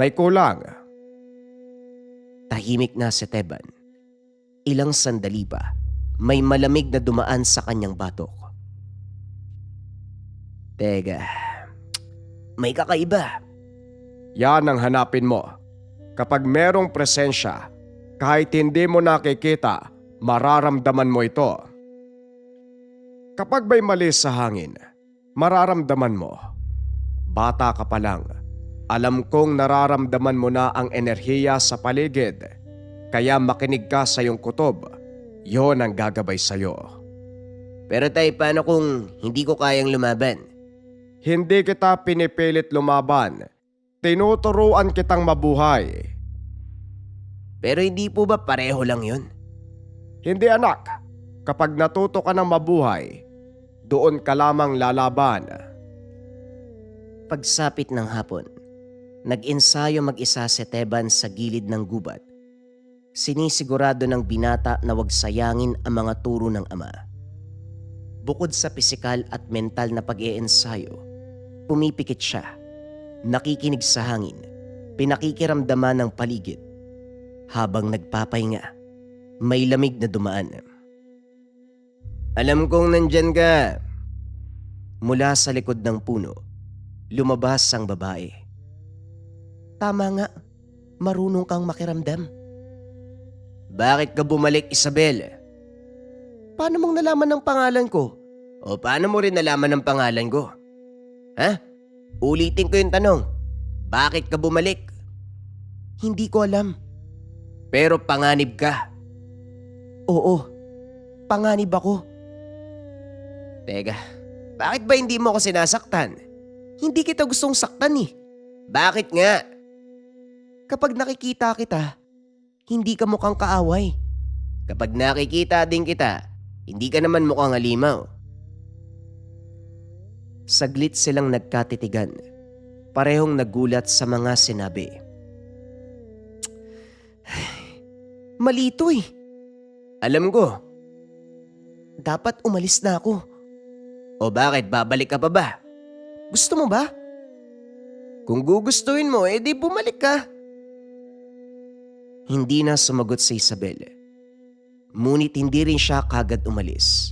May kulang. Tahimik na si Teban. Ilang sandali pa, may malamig na dumaan sa kanyang batok. Teka, may kakaiba. Yan ang hanapin mo. Kapag merong presensya, kahit hindi mo nakikita, mararamdaman mo ito. Kapag may mali sa hangin, mararamdaman mo. Bata ka pa lang, alam kong nararamdaman mo na ang enerhiya sa paligid. Kaya makinig ka sa iyong kutob. Yon ang gagabay sa'yo. Pero tay, paano kung hindi ko kayang lumaban? Hindi kita pinipilit lumaban. Tinuturuan kitang mabuhay. Pero hindi po ba pareho lang yun? Hindi, anak. Kapag natuto ka ng mabuhay, doon ka lamang lalaban. Pagsapit ng hapon, nag-ensayo mag-isa si Teban sa gilid ng gubat. Sinisigurado ng binata na wag sayangin ang mga turo ng ama. Bukod sa pisikal at mental na pag-iensayo, pumipikit siya, nakikinig sa hangin, pinakikiramdaman ng paligid. Habang nagpapahinga, may lamig na dumaan. Alam kong nandyan ka. Mula sa likod ng puno, lumabas ang babae. Tama nga, marunong kang makiramdam. Bakit ka bumalik, Isabel? Paano mong nalaman ang pangalan ko? O paano mo rin nalaman ang pangalan ko? Ha? Ulitin ko yung tanong. Bakit ka bumalik? Hindi ko alam. Pero panganib ka. Oo, panganib ako. Teka, bakit ba hindi mo ako sinasaktan? Hindi kita gustong saktan eh. Bakit nga? Kapag nakikita kita, hindi ka mukhang kaaway. Kapag nakikita din kita, hindi ka naman mukhang halimaw. Saglit silang nagkatitigan. Parehong nagulat sa mga sinabi. Malito eh. Alam ko. Dapat umalis na ako. O bakit, babalik ka pa ba? Gusto mo ba? Kung gugustuhin mo, edi bumalik ka. Hindi na sumagot si Isabel. Ngunit hindi rin siya kagad umalis.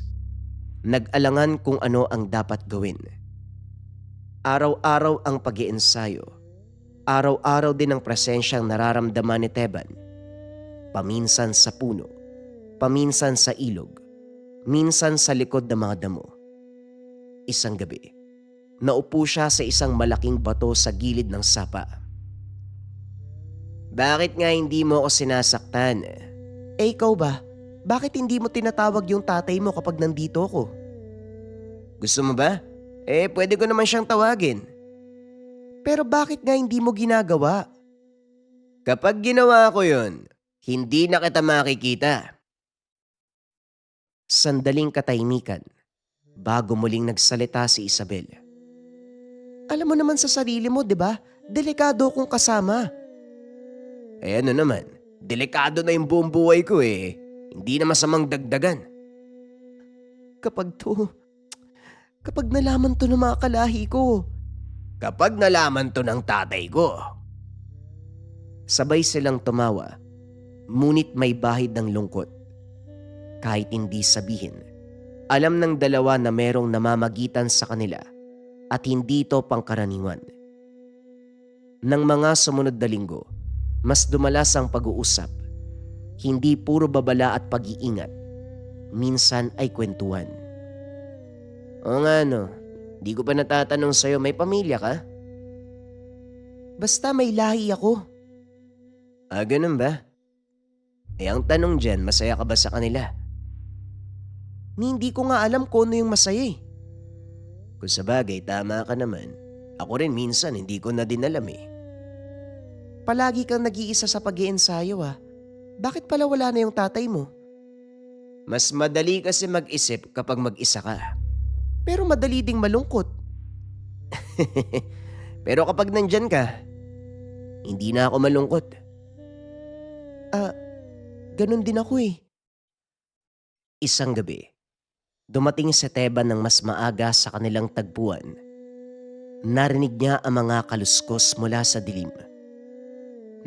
Nag-alangan kung ano ang dapat gawin. Araw-araw ang pag-iensayo. Araw-araw din ang presensyang nararamdaman ni Teban. Paminsan sa puno, paminsan sa ilog, minsan sa likod ng mga damo. Isang gabi, naupo siya sa isang malaking bato sa gilid ng sapa. Bakit nga hindi mo ako sinasaktan? Ikaw ba? Bakit hindi mo tinatawag yung tatay mo kapag nandito ako? Gusto mo ba? Pwede ko naman siyang tawagin. Pero bakit nga hindi mo ginagawa? Kapag ginawa ko yun, hindi na kita makikita. Sandaling katahimikan bago muling nagsalita si Isabel. Alam mo naman sa sarili mo, di ba? Delikado akong kasama. Ano naman, delikado na yung buong buhay ko eh. Hindi na masamang dagdagan. Kapag nalaman to ng mga kalahi ko. Kapag nalaman to ng tatay ko. Sabay silang tumawa, ngunit may bahid ng lungkot. Kahit hindi sabihin, alam ng dalawa na merong namamagitan sa kanila at hindi ito pangkaraniwan. Nang mga sumunod na linggo, mas dumalas ang pag-uusap. Hindi puro babala at pag-iingat. Minsan ay kwentuhan. O nga no, di ko pa natatanong sa'yo, may pamilya ka? Basta may lahi ako. Ganun ba? Ang tanong dyan, masaya ka ba sa kanila? Hindi ko nga alam kung ano yung masaya eh. Kung sabagay, tama ka naman. Ako rin minsan, hindi ko na din alam eh. Palagi kang nag-iisa sa pag-iensayo ah. Bakit pala wala na yung tatay mo? Mas madali kasi mag-isip kapag mag-isa ka. Pero madali ding malungkot. Pero kapag nandyan ka, hindi na ako malungkot. Ganun din ako eh. Isang gabi, dumating si Teban ng mas maaga sa kanilang tagpuan. Narinig niya ang mga kaluskos mula sa dilim.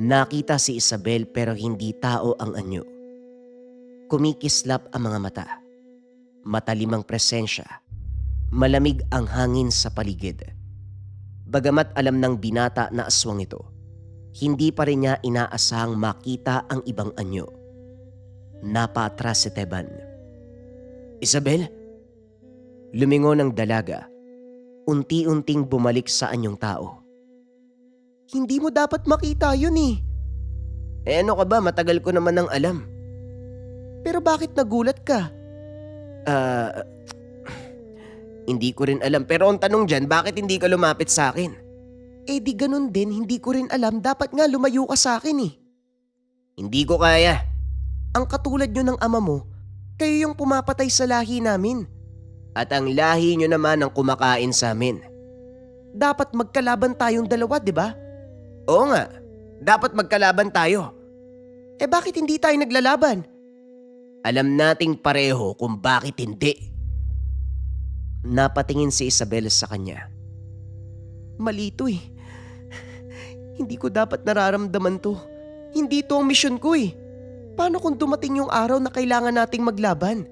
Nakita si Isabel pero hindi tao ang anyo. Kumikislap ang mga mata. Matalim ang presensya. Malamig ang hangin sa paligid. Bagamat alam ng binata na aswang ito, hindi pa rin niya inaasahang makita ang ibang anyo. Napaatras si Teban. Isabel? Lumingon ang dalaga. Unti-unting bumalik sa anyong tao. Hindi mo dapat makita yun eh. Ano ka ba? Matagal ko naman nang alam. Pero bakit nagulat ka? Hindi ko rin alam. Pero ang tanong dyan, bakit hindi ka lumapit sa akin? Di ganun din, hindi ko rin alam. Dapat nga lumayo ka sa akin eh. Hindi ko kaya. Ang katulad nyo ng ama mo, kayo yung pumapatay sa lahi namin. At ang lahi nyo naman ang kumakain sa amin. Dapat magkalaban tayong dalawa, di ba? Oo nga, dapat magkalaban tayo. Bakit hindi tayo naglalaban? Alam nating pareho kung bakit hindi. Napatingin si Isabel sa kanya. Malito eh. Hindi ko dapat nararamdaman to. Hindi to ang misyon ko eh. Paano kung dumating yung araw na kailangan nating maglaban?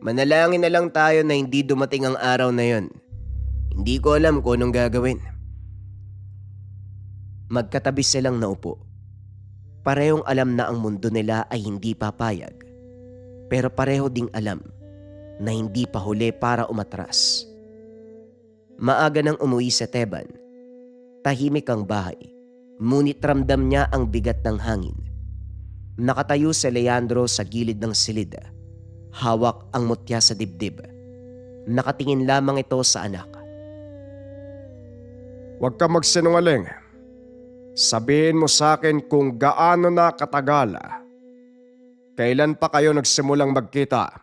Manalangin na lang tayo na hindi dumating ang araw na yon. Hindi ko alam kung anong gagawin. Magkatabi silang naupo. Parehong alam na ang mundo nila ay hindi papayag. Pero pareho ding alam na hindi pa huli para umatras. Maaga nang umuwi si Teban. Tahimik ang bahay, ngunit ramdam niya ang bigat ng hangin. Nakatayo si Leandro sa gilid ng silid. Hawak ang mutya sa dibdib. Nakatingin lamang ito sa anak. Huwag ka magsinungaling. Sabihin mo sa akin kung gaano na katagal. Kailan pa kayo nagsimulang magkita?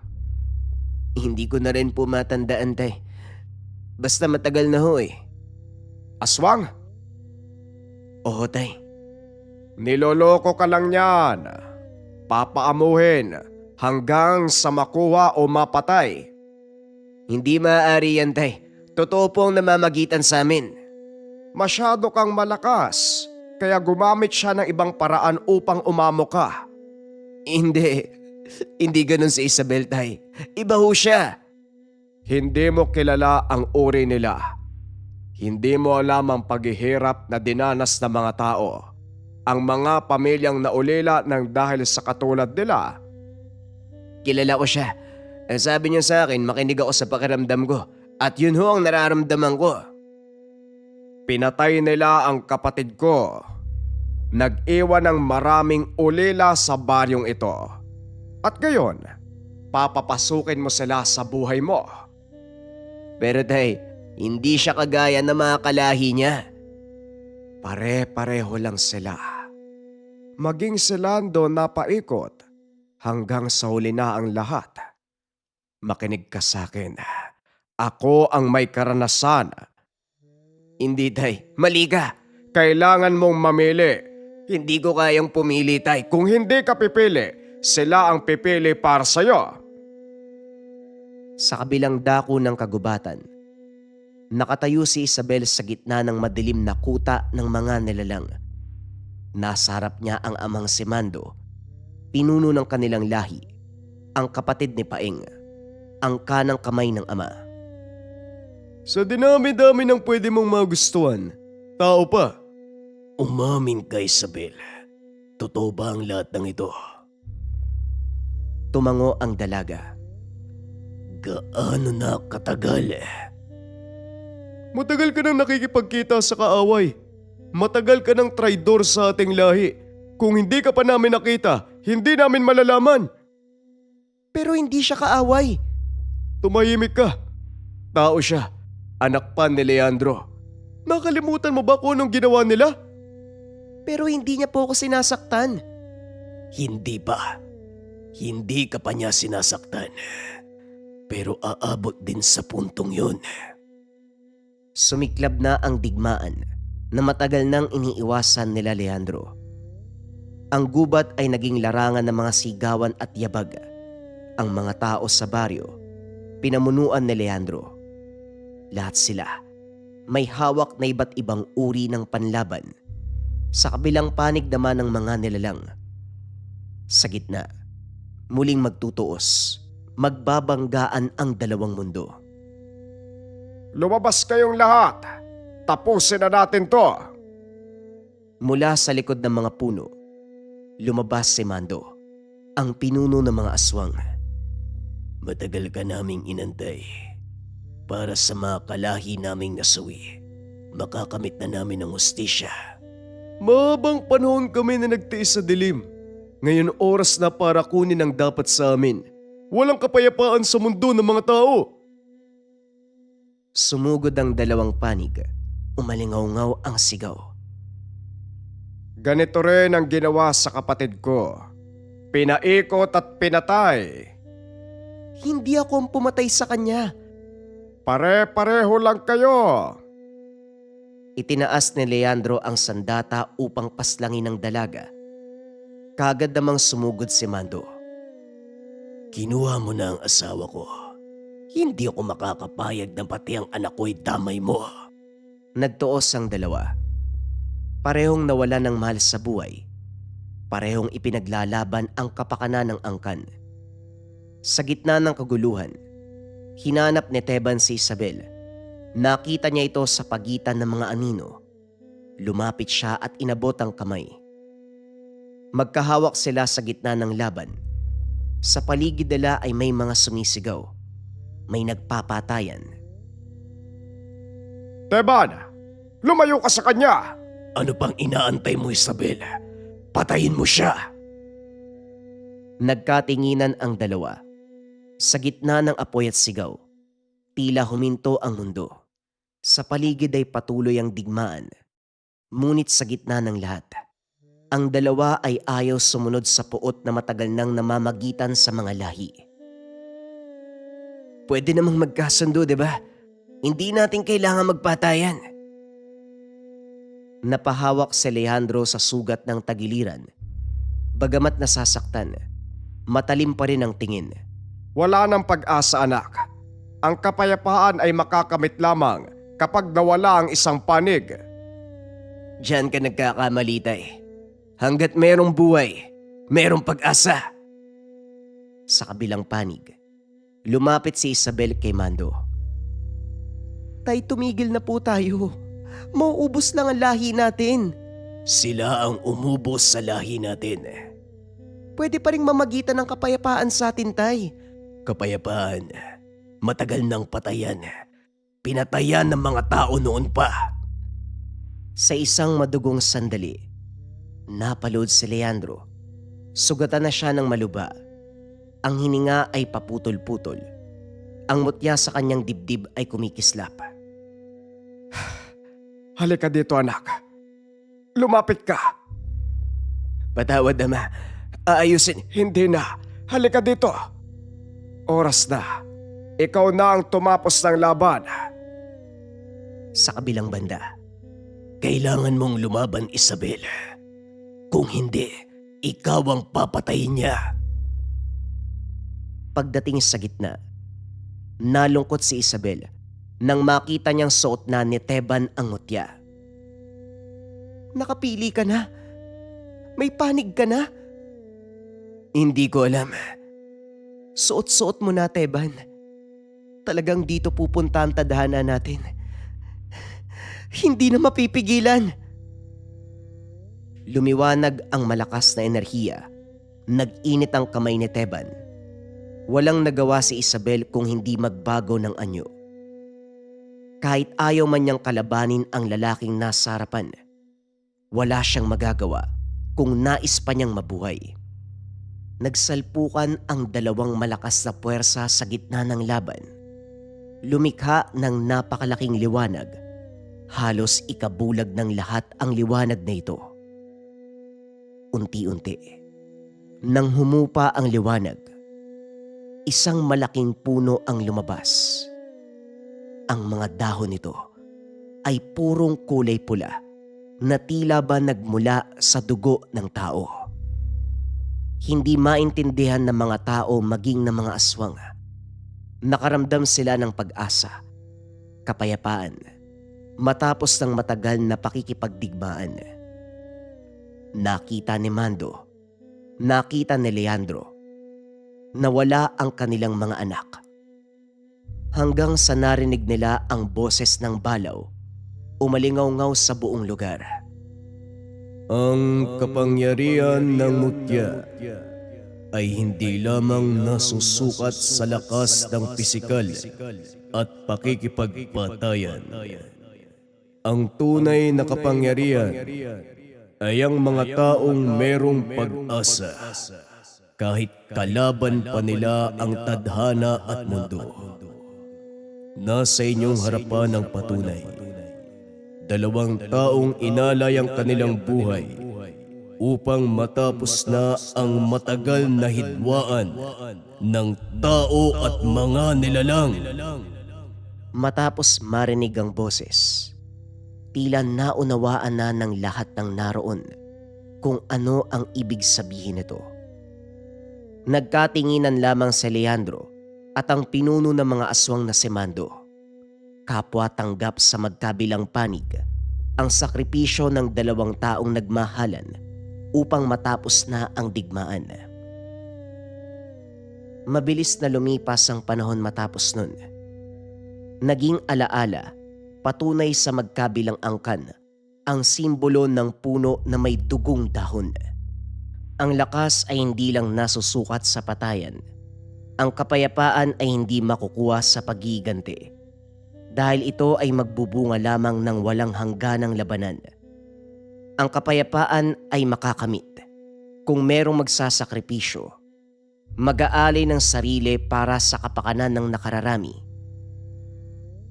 Hindi ko na rin po matandaan, tay. Basta matagal na ho eh. Aswang? Oo, tay. Niloloko ka lang yan. Papaamuhin hanggang sa makuha o mapatay. Hindi maaari yan, tay. Totoo po ang namamagitan sa amin. Masyado kang malakas, kaya gumamit siya ng ibang paraan upang umamo ka. Hindi. Hindi ganun si Isabel, tay. Iba ho siya. Hindi mo kilala ang uri nila. Hindi mo alam ang paghihirap na dinanas ng mga tao. Ang mga pamilyang naulila ng dahil sa katulad nila. Kilala ko siya. Ang sabi niya sa akin, makinig ako sa pakiramdam ko. At yun ho ang nararamdaman ko. Pinatay nila ang kapatid ko. Nag-iwan ng maraming ulila sa baryong ito. At ngayon, papapasukin mo sila sa buhay mo. Pero tay, hindi siya kagaya ng mga kalahi niya. Pare-pareho lang sila. Maging si Lando napaikot hanggang sa huli na ang lahat. Makinig ka sa akin. Ako ang may karanasan. Hindi tay, mali ka. Kailangan mong mamili. Hindi ko kayang pumili, tay. Kung hindi ka pipili, sila ang pipili para sa'yo. Sa kabilang dako ng kagubatan, nakatayo si Isabel sa gitna ng madilim na kuta ng mga nilalang. Nasa harap niya ang amang si Mando, pinuno ng kanilang lahi, ang kapatid ni Paeng, ang kanang kamay ng ama. Sa dinami-dami ng pwede mong magustuhan, tao pa. Umamin ka, Isabel. Totoo ba ang lahat ng ito? Tumango ang dalaga. Gaano na katagal? Matagal ka nang nakikipagkita sa kaaway. Matagal ka nang traidor sa ating lahi. Kung hindi ka pa namin nakita, hindi namin malalaman. Pero hindi siya kaaway. Tumahimik ka. Tao siya. Anak pa ni Leandro. Nakalimutan mo ba kung anong ginawa nila? Pero hindi niya po ako sinasaktan. Hindi pa. Hindi ka pa niya sinasaktan. Pero aabot din sa puntong yun. Sumiklab na ang digmaan na matagal nang iniiwasan nila Leandro. Ang gubat ay naging larangan ng mga sigawan at yabag. Ang mga tao sa baryo, pinamunuan ni Leandro. Lahat sila may hawak na iba't ibang uri ng panlaban. Sa kabilang panig naman ng mga nilalang. Sa gitna, muling magtutuos, magbabanggaan ang dalawang mundo. Lumabas kayong lahat. Tapusin na natin to. Mula sa likod ng mga puno, lumabas si Mando, ang pinuno ng mga aswang. Matagal ka naming inantay. Para sa mga kalahi naming nasawi, makakamit na namin ang hustisya. Mahabang panahon kami na nagtiis sa dilim. Ngayon oras na para kunin ang dapat sa amin. Walang kapayapaan sa mundo ng mga tao. Sumugod ang dalawang panig, umalingaw-ngaw ang sigaw. Ganito rin ang ginawa sa kapatid ko. Pinaikot at pinatay. Hindi ako ang pumatay sa kanya. Pare-pareho lang kayo. Itinaas ni Leandro ang sandata upang paslangin ang dalaga. Kagad namang sumugod si Mando. Kinuha mo na ang asawa ko. Hindi ako makakapayag na pati ang anak ko'y damay mo. Nagtuos ang dalawa. Parehong nawala ng mahal sa buhay. Parehong ipinaglalaban ang kapakanan ng angkan. Sa gitna ng kaguluhan, hinanap ni Teban si Isabel. Nakita niya ito sa pagitan ng mga anino. Lumapit siya at inabot ang kamay. Magkahawak sila sa gitna ng laban. Sa paligid nila ay may mga sumisigaw. May nagpapatayan. Teban, lumayo ka sa kanya. Ano pang inaantay mo, Isabel? Patayin mo siya! Nagkatinginan ang dalawa. Sa gitna ng apoy at sigaw, tila huminto ang mundo. Sa paligid ay patuloy ang digmaan. Ngunit sa gitna ng lahat, ang dalawa ay ayaw sumunod sa puot na matagal nang namamagitan sa mga lahi. Pwede namang magkasundo, di ba? Hindi natin kailangan magpatayan. Napahawak si Leandro sa sugat ng tagiliran. Bagamat nasasaktan, matalim pa rin ang tingin. Wala ng pag-asa, anak. Ang kapayapaan ay makakamit lamang kapag nawala ang isang panig. Diyan ka nagkakamali, Tay. Hanggat merong buhay, merong pag-asa. Sa kabilang panig, lumapit si Isabel kay Mando. Tay, tumigil na po tayo. Mauubos lang ang lahi natin. Sila ang umubos sa lahi natin. Pwede pa rin mamagitan ng kapayapaan sa atin, Tay. Kapayapaan, matagal nang patayan. Pinatayan ng mga tao noon pa. Sa isang madugong sandali, napalood si Leandro. Sugatan na siya ng maluba. Ang hininga ay paputol-putol. Ang mutya sa kanyang dibdib ay kumikislap. Halika dito, anak. Lumapit ka. Patawad, Ama. Aayusin. Hindi na. Halika dito. Oras na. Ikaw na ang tumapos ng laban. Sa kabilang banda, Kailangan mong lumaban, Isabel. Kung hindi, ikaw ang papatayin niya. pagdating sa gitna, nalungkot si Isabel nang makita niyang suot na ni Teban ang mutya. Nakapili ka na? May panig ka na? Hindi ko alam. Suot-suot mo na, Teban. Talagang dito pupunta ang tadhana natin. Hindi na mapipigilan. Lumiwanag ang malakas na enerhiya. Nag-init ang kamay ni Teban. Walang nagawa si Isabel kung hindi magbago ng anyo. Kahit ayaw man niyang kalabanin ang lalaking nasa harapan, wala siyang magagawa kung nais pa niyang mabuhay. Nagsalpukan ang dalawang malakas na puwersa sa gitna ng laban. Lumikha ng napakalaking liwanag. Halos ikabulag ng lahat ang liwanag na ito. Unti-unti, nang humupa ang liwanag, isang malaking puno ang lumabas. Ang mga dahon nito ay purong kulay pula na tila ba nagmula sa dugo ng tao. Hindi maintindihan ng mga tao maging ng mga aswang. Nakaramdam sila ng pag-asa, kapayapaan, matapos ng matagal na pakikipagdigmaan. Nakita ni Mando, nakita ni Leandro, na wala ang kanilang mga anak. Hanggang sa narinig nila ang boses ng balaw, umalingaw-ngaw sa buong lugar. Ang kapangyarihan ng mutya ay hindi lamang nasusukat sa lakas ng pisikal at pakikipagpatayan. Ang tunay na kapangyarihan ay ang mga taong merong pag-asa kahit kalaban pa nila ang tadhana at mundo. Nasa inyong harapan ang patunay. Dalawang taong inalay ang kanilang buhay upang matapos na ang matagal na hidwaan ng tao at mga nilalang. Matapos marinig ang boses, tila naunawaan na ng lahat ng naroon kung ano ang ibig sabihin nito. Nagkatinginan lamang si Leandro at ang pinuno ng mga aswang na si Mando. Kapwa tanggap sa magkabilang panig ang sakripisyo ng dalawang taong nagmahalan upang matapos na ang digmaan. Mabilis na lumipas ang panahon matapos nun. Naging alaala, patunay sa magkabilang angkan, ang simbolo ng puno na may dugong dahon. Ang lakas ay hindi lang nasusukat sa patayan. Ang kapayapaan ay hindi makukuha sa paggiganti. Dahil ito ay magbubunga lamang ng walang hangganang labanan. Ang kapayapaan ay makakamit kung merong magsasakripisyo, mag-aalay ng sarili para sa kapakanan ng nakararami.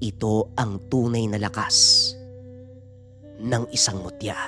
Ito ang tunay na lakas ng isang mutya.